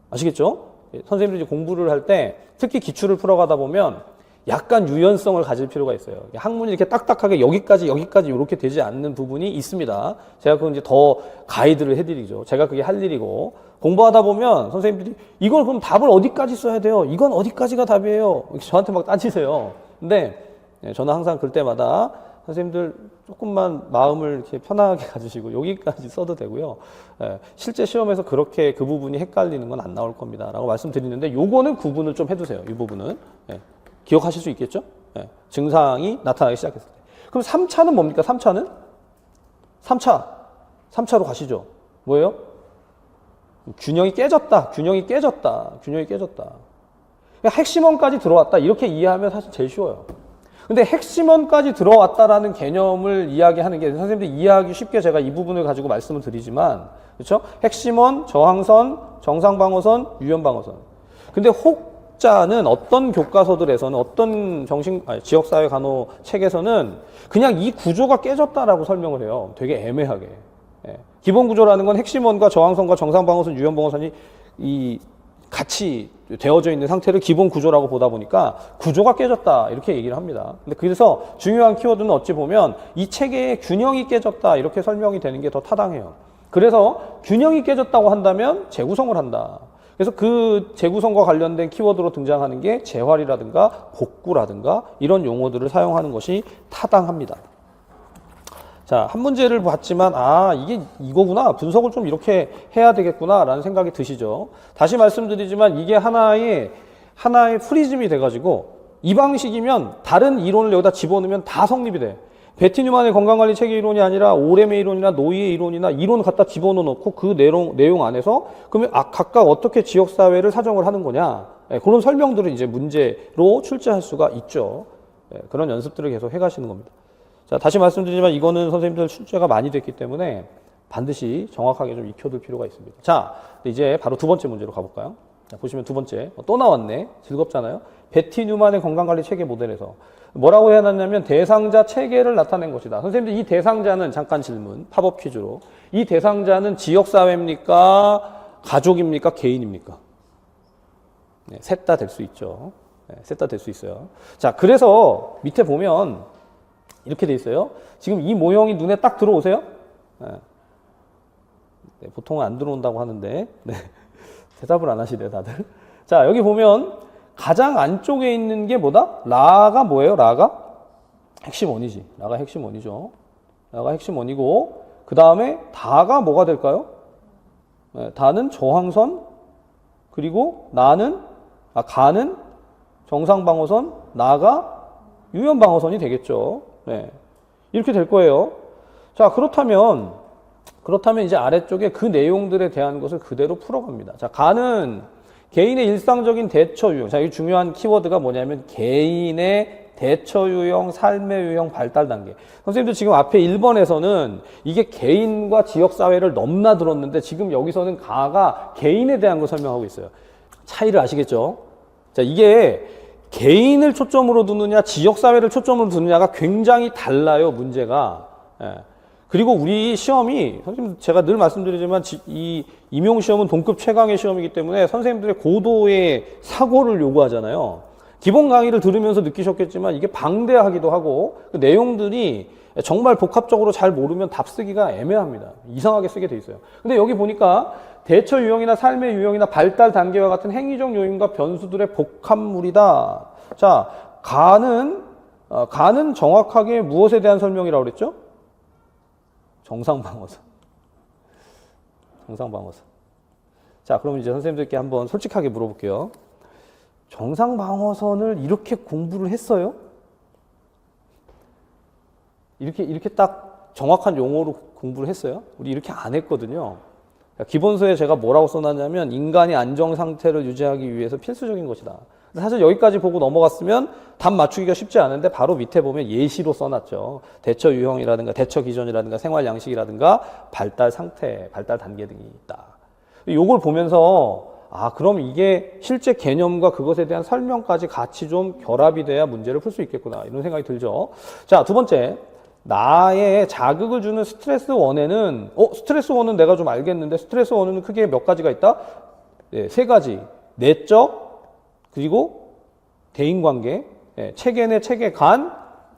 아시겠죠? 선생님들이 공부를 할 때 특히 기출을 풀어가다 보면 약간 유연성을 가질 필요가 있어요. 학문이 이렇게 딱딱하게 여기까지 이렇게 되지 않는 부분이 있습니다. 제가 그건 이제 더 가이드를 해드리죠. 제가 그게 할 일이고, 공부하다 보면 선생님들이 이걸 그럼 답을 어디까지 써야 돼요? 이건 어디까지가 답이에요? 이렇게 저한테 막 따지세요. 근데 저는 항상 그럴 때마다 선생님들 조금만 마음을 이렇게 편하게 가지시고 여기까지 써도 되고요. 실제 시험에서 그렇게 그 부분이 헷갈리는 건 안 나올 겁니다. 라고 말씀드리는데 요거는 구분을 좀 해두세요. 이 부분은. 기억하실 수 있겠죠? 증상이 나타나기 시작했을 때. 그럼 3차는 뭡니까? 3차는? 3차로 가시죠. 뭐예요? 균형이 깨졌다. 핵심원까지 들어왔다. 이렇게 이해하면 사실 제일 쉬워요. 근데 핵심원까지 들어왔다라는 개념을 이야기하는 게 선생님들이 이해하기 쉽게 제가 이 부분을 가지고 말씀을 드리지만, 그렇죠? 핵심원, 저항선, 정상방어선, 유연방어선. 근데 혹자는 어떤 교과서들에서는 어떤 지역사회 간호 책에서는 그냥 이 구조가 깨졌다라고 설명을 해요. 되게 애매하게. 기본 구조라는 건 핵심원과 저항선과 정상방어선, 유연방어선이 같이 되어져 있는 상태를 기본 구조라고 보다 보니까 구조가 깨졌다 이렇게 얘기를 합니다. 근데 그래서 중요한 키워드는 어찌 보면 이 체계의 균형이 깨졌다 이렇게 설명이 되는 게 더 타당해요. 그래서 균형이 깨졌다고 한다면 재구성을 한다. 그래서 그 재구성과 관련된 키워드로 등장하는 게 재활이라든가 복구라든가 이런 용어들을 사용하는 것이 타당합니다. 자, 한 문제를 봤지만 이게 이거구나. 분석을 좀 이렇게 해야 되겠구나 라는 생각이 드시죠. 다시 말씀드리지만 이게 하나의 프리즘이 돼가지고 이 방식이면 다른 이론을 여기다 집어넣으면 다 성립이 돼. 베티 뉴만의 건강관리 체계 이론이 아니라 오렘의 이론이나 노이의 이론이나 이론 갖다 집어넣고 그 내용 안에서 그러면 각각 어떻게 지역사회를 사정을 하는 거냐. 그런 설명들을 이제 문제로 출제할 수가 있죠. 그런 연습들을 계속 해가시는 겁니다. 자, 다시 말씀드리지만 이거는 선생님들 출제가 많이 됐기 때문에 반드시 정확하게 좀 익혀둘 필요가 있습니다. 자, 이제 바로 두 번째 문제로 가볼까요? 자, 보시면 두 번째. 또 나왔네. 즐겁잖아요. 베티 뉴만의 건강관리 체계 모델에서 뭐라고 해놨냐면 대상자 체계를 나타낸 것이다. 선생님들 이 대상자는 잠깐 질문, 팝업 퀴즈로. 이 대상자는 지역사회입니까? 가족입니까? 개인입니까? 네, 셋 다 될 수 있죠. 네, 셋 다 될 수 있어요. 자, 그래서 밑에 보면 이렇게 돼 있어요. 지금 이 모형이 눈에 딱 들어오세요? 네. 네, 보통은 안 들어온다고 하는데 네. 대답을 안 하시네요, 다들. 자, 여기 보면 가장 안쪽에 있는 게 뭐다? 라가 뭐예요? 라가 핵심 원이지. 라가 핵심 원이죠. 라가 핵심 원이고 그 다음에 다가 뭐가 될까요? 네, 다는 저항선 그리고 가는 정상방어선, 나가 유연방어선이 되겠죠. 네, 이렇게 될 거예요. 자, 그렇다면 이제 아래쪽에 그 내용들에 대한 것을 그대로 풀어갑니다. 자, 가는 개인의 일상적인 대처 유형. 자, 이 중요한 키워드가 뭐냐면 개인의 대처 유형, 삶의 유형, 발달 단계. 선생님들 지금 앞에 1번에서는 이게 개인과 지역사회를 넘나들었는데 지금 여기서는 가가 개인에 대한 걸 설명하고 있어요. 차이를 아시겠죠? 자, 이게 개인을 초점으로 두느냐, 지역사회를 초점으로 두느냐가 굉장히 달라요, 문제가. 예. 그리고 우리 시험이, 선생님, 제가 늘 말씀드리지만, 이 임용시험은 동급 최강의 시험이기 때문에 선생님들의 고도의 사고를 요구하잖아요. 기본 강의를 들으면서 느끼셨겠지만, 이게 방대하기도 하고, 그 내용들이 정말 복합적으로 잘 모르면 답 쓰기가 애매합니다. 이상하게 쓰게 돼 있어요. 근데 여기 보니까 대처 유형이나 삶의 유형이나 발달 단계와 같은 행위적 요인과 변수들의 복합물이다. 자, 가는 정확하게 무엇에 대한 설명이라고 그랬죠? 정상방어선. 자, 그럼 이제 선생님들께 한번 솔직하게 물어볼게요. 정상방어선을 이렇게 공부를 했어요? 이렇게 딱 정확한 용어로 공부를 했어요? 우리 이렇게 안 했거든요. 기본서에 제가 뭐라고 써놨냐면 인간이 안정 상태를 유지하기 위해서 필수적인 것이다. 사실 여기까지 보고 넘어갔으면 답 맞추기가 쉽지 않은데 바로 밑에 보면 예시로 써놨죠. 대처 유형이라든가 대처 기전이라든가 생활 양식이라든가 발달 상태, 발달 단계 등이 있다. 요걸 보면서 그럼 이게 실제 개념과 그것에 대한 설명까지 같이 좀 결합이 돼야 문제를 풀 수 있겠구나 이런 생각이 들죠. 자, 두 번째. 나의 자극을 주는 스트레스 원에는 스트레스 원은 내가 좀 알겠는데 스트레스 원은 크게 몇 가지가 있다? 네, 세 가지. 내적 그리고 대인관계, 체계 내 체계 간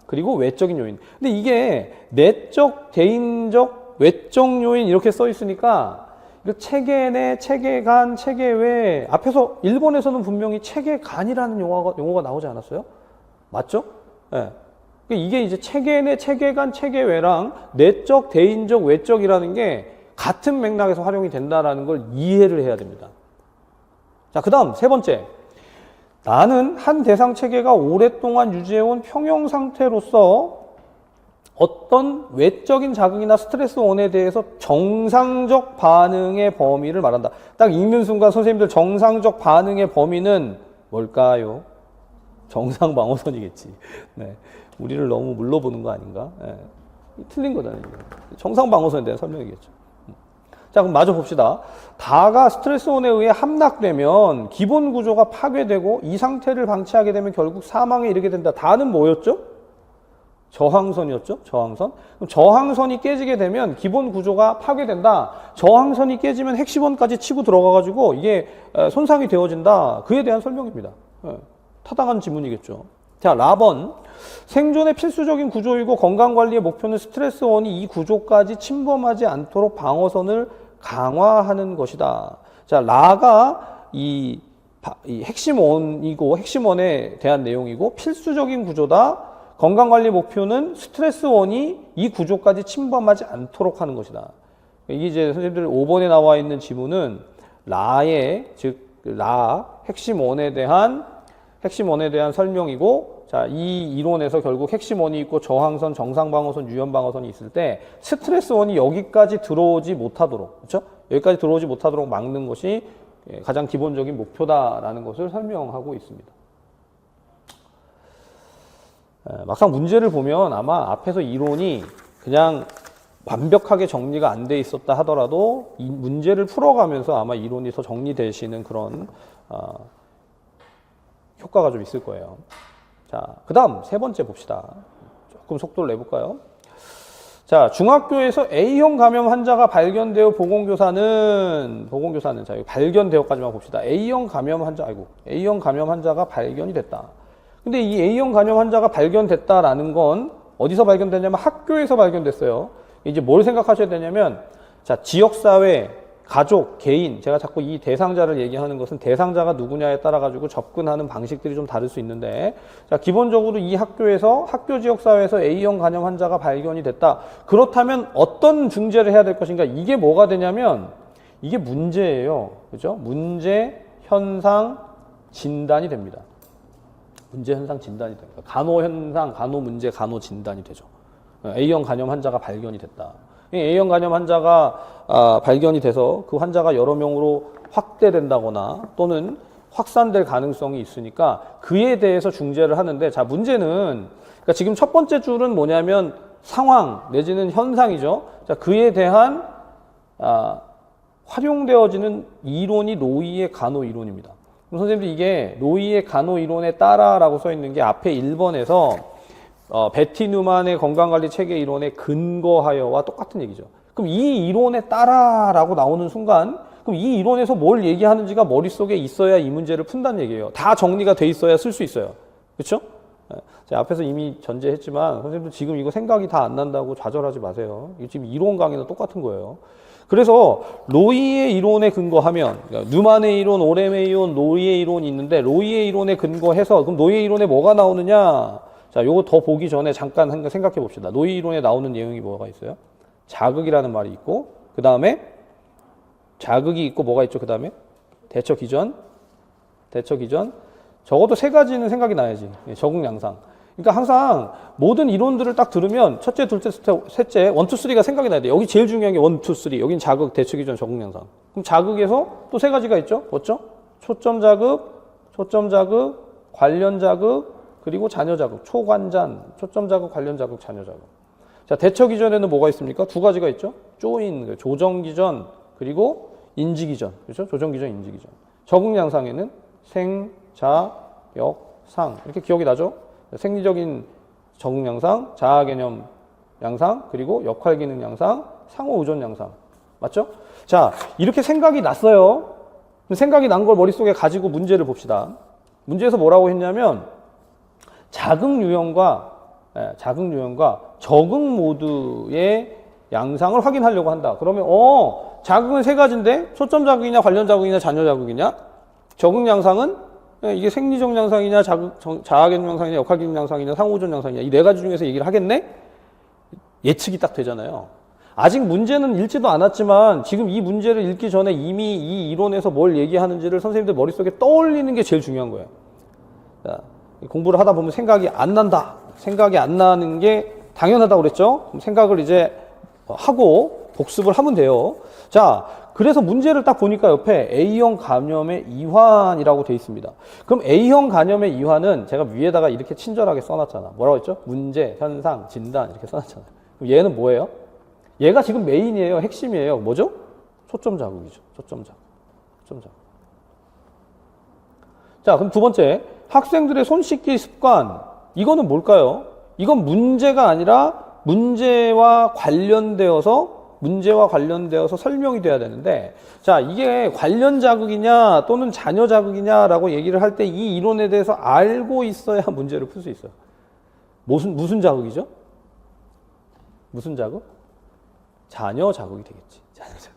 그리고 외적인 요인. 근데 이게 내적, 대인적, 외적 요인 이렇게 써 있으니까 체계 내, 체계 간, 체계 외 앞에서 일본에서는 분명히 체계 간이라는 용어가 나오지 않았어요? 맞죠? 네. 이게 이제 체계 내, 체계 간, 체계 외랑 내적, 대인적, 외적이라는 게 같은 맥락에서 활용이 된다는 걸 이해를 해야 됩니다. 자, 그 다음 세 번째. 나는 한 대상 체계가 오랫동안 유지해온 평형 상태로서 어떤 외적인 자극이나 스트레스 원에 대해서 정상적 반응의 범위를 말한다. 딱 읽는 순간 선생님들 정상적 반응의 범위는 뭘까요? 정상방어선이겠지. 네. 우리를 너무 물러보는 거 아닌가? 네. 틀린 거잖아요. 정상방어선에 대한 설명이겠죠. 자, 그럼 마저 봅시다. 다가 스트레스원에 의해 함락되면 기본 구조가 파괴되고 이 상태를 방치하게 되면 결국 사망에 이르게 된다. 다는 뭐였죠? 저항선이었죠? 저항선. 그럼 저항선이 깨지게 되면 기본 구조가 파괴된다. 저항선이 깨지면 핵심원까지 치고 들어가가지고 이게 손상이 되어진다. 그에 대한 설명입니다. 타당한 지문이겠죠. 자, 라번. 생존의 필수적인 구조이고 건강관리의 목표는 스트레스원이 이 구조까지 침범하지 않도록 방어선을 강화하는 것이다. 자, 라가 이 핵심원이고 핵심원에 대한 내용이고 필수적인 구조다. 건강관리 목표는 스트레스원이 이 구조까지 침범하지 않도록 하는 것이다. 이게 이제 선생님들 5번에 나와 있는 지문은 라의 즉 라 핵심원에 대한 설명이고, 자, 이 이론에서 결국 핵심원이 있고 저항선, 정상방어선, 유연방어선이 있을 때 스트레스원이 여기까지 들어오지 못하도록, 그렇죠? 여기까지 들어오지 못하도록 막는 것이 가장 기본적인 목표다라는 것을 설명하고 있습니다. 막상 문제를 보면 아마 앞에서 이론이 그냥 완벽하게 정리가 안 돼 있었다 하더라도 이 문제를 풀어가면서 아마 이론이 더 정리되시는 그런 효과가 좀 있을 거예요. 자, 그 다음 세 번째 봅시다. 조금 속도를 내볼까요? 자, 중학교에서 A형 감염 환자가 발견되어 보건교사는 자, 발견되어까지만 봅시다. A형 감염 환자가 발견이 됐다. 근데 이 A형 감염 환자가 발견됐다라는 건 어디서 발견됐냐면 학교에서 발견됐어요. 이제 뭘 생각하셔야 되냐면, 자, 지역사회, 가족, 개인, 제가 자꾸 이 대상자를 얘기하는 것은 대상자가 누구냐에 따라 가지고 접근하는 방식들이 좀 다를 수 있는데, 자, 기본적으로 이 학교에서, 학교 지역사회에서 A형 감염 환자가 발견이 됐다. 그렇다면 어떤 중재를 해야 될 것인가? 이게 뭐가 되냐면, 이게 문제예요. 그죠? 문제, 현상, 진단이 됩니다. 문제, 현상, 진단이 됩니다. 간호 현상, 간호 문제, 간호 진단이 되죠. A형 감염 환자가 발견이 됐다. A형 감염 환자가 발견이 돼서 그 환자가 여러 명으로 확대된다거나 또는 확산될 가능성이 있으니까 그에 대해서 중재를 하는데, 자, 문제는 그러니까 지금 첫 번째 줄은 뭐냐면 상황 내지는 현상이죠. 자, 그에 대한 활용되어지는 이론이 로이의 간호 이론입니다. 그럼 선생님들 이게 로이의 간호 이론에 따라라고 써 있는 게 앞에 1번에서 베티 뉴만의 건강관리 체계 이론에 근거하여와 똑같은 얘기죠. 그럼 이 이론에 따라라고 나오는 순간, 그럼 이 이론에서 뭘 얘기하는지가 머릿속에 있어야 이 문제를 푼다는 얘기예요. 다 정리가 돼 있어야 쓸 수 있어요. 그렇죠? 제가 앞에서 이미 전제했지만 선생님들 지금 이거 생각이 다 안 난다고 좌절하지 마세요. 이거 지금 이론 강의는 똑같은 거예요. 그래서 로이의 이론에 근거하면, 그러니까 뉴만의 이론, 오렘의 이론, 로이의 이론이 있는데 로이의 이론에 근거해서 그럼 로이의 이론에 뭐가 나오느냐? 자, 요거 더 보기 전에 잠깐 생각해 봅시다. 로이 이론에 나오는 내용이 뭐가 있어요? 자극이라는 말이 있고, 그 다음에 자극이 있고 뭐가 있죠? 그 다음에 대처 기전. 적어도 세 가지는 생각이 나야지. 적응 양상. 그러니까 항상 모든 이론들을 딱 들으면 첫째, 둘째, 셋째, 1, 2, 3가 생각이 나야 돼. 여기 제일 중요한 게 1, 2, 3. 여긴 자극, 대처 기전, 적응 양상. 그럼 자극에서 또 세 가지가 있죠? 뭐죠? 초점 자극, 관련 자극, 그리고 잔여 자극, 초관잔, 초점 자극, 관련 자극, 잔여 자극. 자, 대처 기전에는 뭐가 있습니까? 두 가지가 있죠. 조인, 조정 기전, 그리고 인지 기전. 그렇죠? 조정 기전, 인지 기전. 적응 양상에는 생, 자, 역, 상. 이렇게 기억이 나죠? 생리적인 적응 양상, 자아 개념 양상, 그리고 역할 기능 양상, 상호 의존 양상. 맞죠? 자, 이렇게 생각이 났어요. 생각이 난 걸 머릿속에 가지고 문제를 봅시다. 문제에서 뭐라고 했냐면 자극 유형과 적응 모드의 양상을 확인하려고 한다. 그러면 자극은 세 가지인데 초점 자극이냐, 관련 자극이냐, 잔여 자극이냐? 적응 양상은 이게 생리적 양상이냐, 자아 개념 양상이냐, 역할 기능 양상이냐, 상호존 양상이냐, 이 네 가지 중에서 얘기를 하겠네? 예측이 딱 되잖아요. 아직 문제는 읽지도 않았지만 지금 이 문제를 읽기 전에 이미 이 이론에서 뭘 얘기하는지를 선생님들 머릿속에 떠올리는 게 제일 중요한 거예요. 자, 공부를 하다 보면 생각이 안 난다. 생각이 안 나는 게 당연하다고 그랬죠? 그럼 생각을 이제 하고 복습을 하면 돼요. 자, 그래서 문제를 딱 보니까 옆에 A형 감염의 이환이라고 돼 있습니다. 그럼 A형 감염의 이환은 제가 위에다가 이렇게 친절하게 써놨잖아. 뭐라고 했죠? 문제, 현상, 진단 이렇게 써놨잖아. 그럼 얘는 뭐예요? 얘가 지금 메인이에요. 핵심이에요. 뭐죠? 초점 자극이죠. 초점 자극. 자, 그럼 두 번째. 학생들의 손 씻기 습관. 이거는 뭘까요? 이건 문제가 아니라 문제와 관련되어서 설명이 돼야 되는데, 자, 이게 관련 자극이냐 또는 잔여 자극이냐라고 얘기를 할 때 이 이론에 대해서 알고 있어야 문제를 풀 수 있어요. 무슨 자극이죠? 무슨 자극? 자녀 자극이 되겠지. 자녀 자극.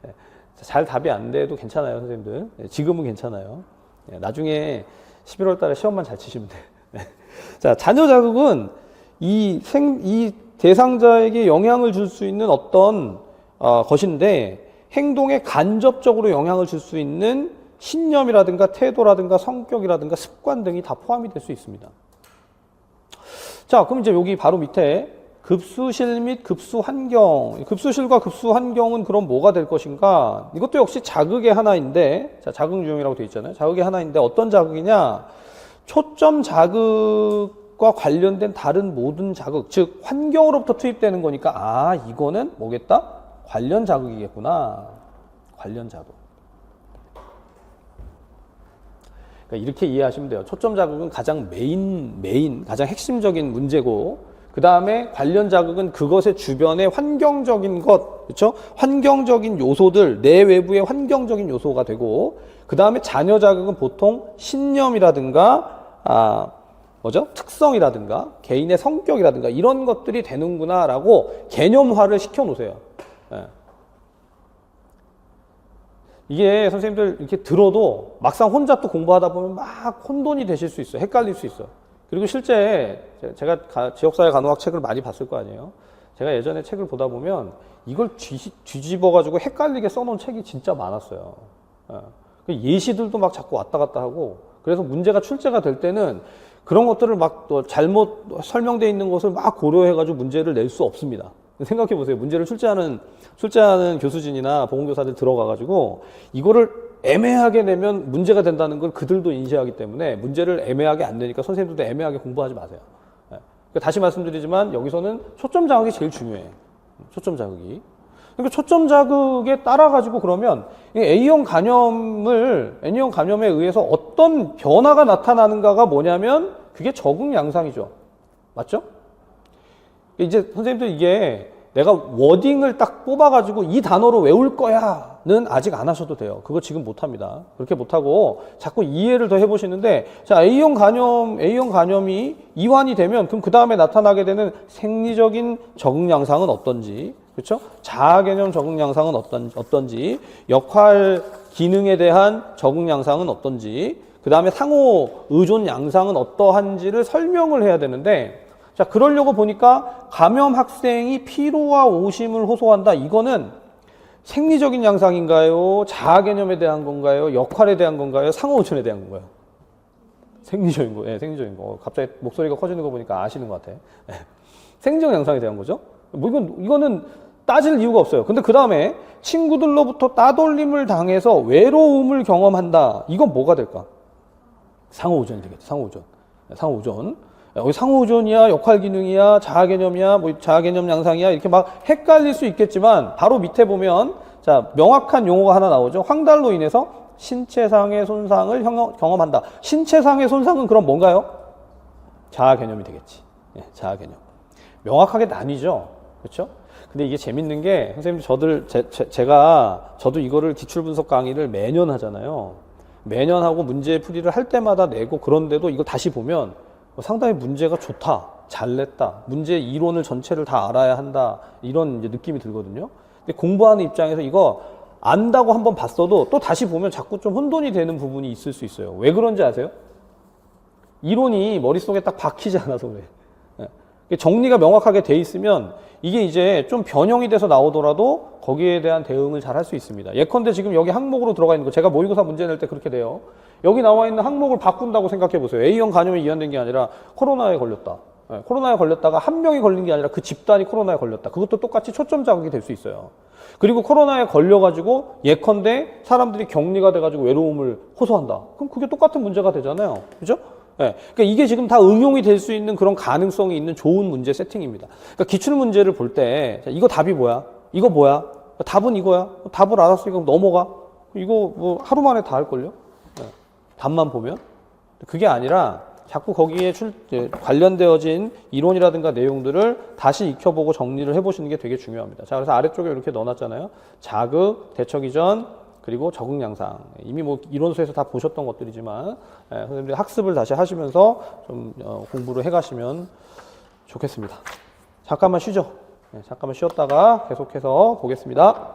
네. 잘 답이 안 돼도 괜찮아요, 선생님들. 네, 지금은 괜찮아요. 네, 나중에 11월 달에 시험만 잘 치시면 돼요. 네. 자, 자녀 자극은 이 대상자에게 영향을 줄 수 있는 어떤 것인데 행동에 간접적으로 영향을 줄 수 있는 신념이라든가 태도라든가 성격이라든가 습관 등이 다 포함이 될 수 있습니다. 자, 그럼 이제 여기 바로 밑에 급수실 및 급수 환경, 급수실과 급수 환경은 그럼 뭐가 될 것인가? 이것도 역시 자극의 하나인데, 자, 자극 유형이라고 되어 있잖아요. 자극의 하나인데 어떤 자극이냐? 초점 자극과 관련된 다른 모든 자극, 즉 환경으로부터 투입되는 거니까 아, 이거는 뭐겠다? 관련 자극이겠구나. 관련 자극. 그러니까 이렇게 이해하시면 돼요. 초점 자극은 가장 가장 핵심적인 문제고, 그 다음에 관련 자극은 그것의 주변의 환경적인 것, 그렇죠? 환경적인 요소들, 내 외부의 환경적인 요소가 되고, 그 다음에 자녀 자극은 보통 신념이라든가, 특성이라든가, 개인의 성격이라든가, 이런 것들이 되는구나라고 개념화를 시켜 놓으세요. 예. 이게 선생님들 이렇게 들어도 막상 혼자 또 공부하다 보면 막 혼돈이 되실 수 있어요. 헷갈릴 수 있어요. 그리고 실제 제가 지역사회 간호학 책을 많이 봤을 거 아니에요. 제가 예전에 책을 보다 보면 이걸 뒤집어가지고 헷갈리게 써놓은 책이 진짜 많았어요. 예시들도 막 자꾸 왔다 갔다 하고, 그래서 문제가 출제가 될 때는 그런 것들을 막 또 잘못 설명되어 있는 것을 막 고려해가지고 문제를 낼 수 없습니다. 생각해 보세요. 문제를 출제하는 교수진이나 보건교사들 들어가가지고 이거를 애매하게 내면 문제가 된다는 걸 그들도 인지하기 때문에 문제를 애매하게 안 내니까 선생님들도 애매하게 공부하지 마세요. 다시 말씀드리지만 여기서는 초점 자극이 제일 중요해요. 초점 자극이. 그러니까 초점 자극에 따라가지고 그러면 A형 간염에 의해서 어떤 변화가 나타나는가가 뭐냐면 그게 적응 양상이죠. 맞죠? 이제 선생님들 이게 내가 워딩을 딱 뽑아가지고 이 단어로 외울 거야는 아직 안 하셔도 돼요. 그거 지금 못 합니다. 그렇게 못 하고 자꾸 이해를 더 해보시는데, 자, A형 간염이 이완이 되면 그럼 그 다음에 나타나게 되는 생리적인 적응 양상은 어떤지, 그렇죠? 자아 개념 적응 양상은 어떤지, 역할 기능에 대한 적응 양상은 어떤지, 그 다음에 상호 의존 양상은 어떠한지를 설명을 해야 되는데, 자, 그러려고 보니까 감염 학생이 피로와 오심을 호소한다. 이거는 생리적인 양상인가요? 자아 개념에 대한 건가요? 역할에 대한 건가요? 상호 의존에 대한 건가요? 생리적인 거, 예, 생리적인 거. 갑자기 목소리가 커지는 거 보니까 아시는 것 같아. 예. 생리적 양상에 대한 거죠. 뭐 이거는 따질 이유가 없어요. 근데 그 다음에 친구들로부터 따돌림을 당해서 외로움을 경험한다. 이건 뭐가 될까? 상호 의존이 되겠죠. 상호 의존. 상호 의존. 여기 상호 의존이야, 역할 기능이야, 자아 개념이야, 뭐 자아 개념 양상이야, 이렇게 막 헷갈릴 수 있겠지만 바로 밑에 보면 자, 명확한 용어가 하나 나오죠. 황달로 인해서 신체상의 손상을 경험한다. 신체상의 손상은 그럼 뭔가요? 자아 개념이 되겠지. 예, 자아 개념. 명확하게 나뉘죠. 그렇죠? 근데 이게 재밌는 게 선생님 저도 이거를 기출분석 강의를 매년 하잖아요. 매년 하고 문제 풀이를 할 때마다 내고, 그런데도 이걸 다시 보면 상당히 문제가 좋다, 잘 냈다, 문제 이론을 전체를 다 알아야 한다, 이런 이제 느낌이 들거든요. 근데 공부하는 입장에서 이거 안다고 한번 봤어도 또 다시 보면 자꾸 좀 혼돈이 되는 부분이 있을 수 있어요. 왜 그런지 아세요? 이론이 머릿속에 딱 박히지 않아서 그래요. 정리가 명확하게 돼 있으면 이게 이제 좀 변형이 돼서 나오더라도 거기에 대한 대응을 잘 할 수 있습니다. 예컨대 지금 여기 항목으로 들어가 있는 거, 제가 모의고사 문제 낼 때 그렇게 돼요. 여기 나와 있는 항목을 바꾼다고 생각해 보세요. A형 간염이 이완된 게 아니라 코로나에 걸렸다. 코로나에 걸렸다가 한 명이 걸린 게 아니라 그 집단이 코로나에 걸렸다. 그것도 똑같이 초점 자극이 될 수 있어요. 그리고 코로나에 걸려가지고 예컨대 사람들이 격리가 돼가지고 외로움을 호소한다. 그럼 그게 똑같은 문제가 되잖아요. 그죠? 네. 그러니까 이게 지금 다 응용이 될 수 있는 그런 가능성이 있는 좋은 문제 세팅입니다. 그러니까 기출 문제를 볼 때 이거 답이 뭐야? 이거 뭐야? 답은 이거야? 답을 알았으니까 넘어가? 이거 뭐 하루 만에 다 할걸요? 네. 답만 보면? 그게 아니라 자꾸 거기에 관련되어진 이론이라든가 내용들을 다시 익혀보고 정리를 해보시는 게 되게 중요합니다. 자, 그래서 아래쪽에 이렇게 넣어놨잖아요. 자극, 대처 기전, 그리고 적응 양상. 이미 뭐 이론서에서 다 보셨던 것들이지만 선생님들 학습을 다시 하시면서 좀 공부를 해가시면 좋겠습니다. 잠깐만 쉬죠. 잠깐만 쉬었다가 계속해서 보겠습니다.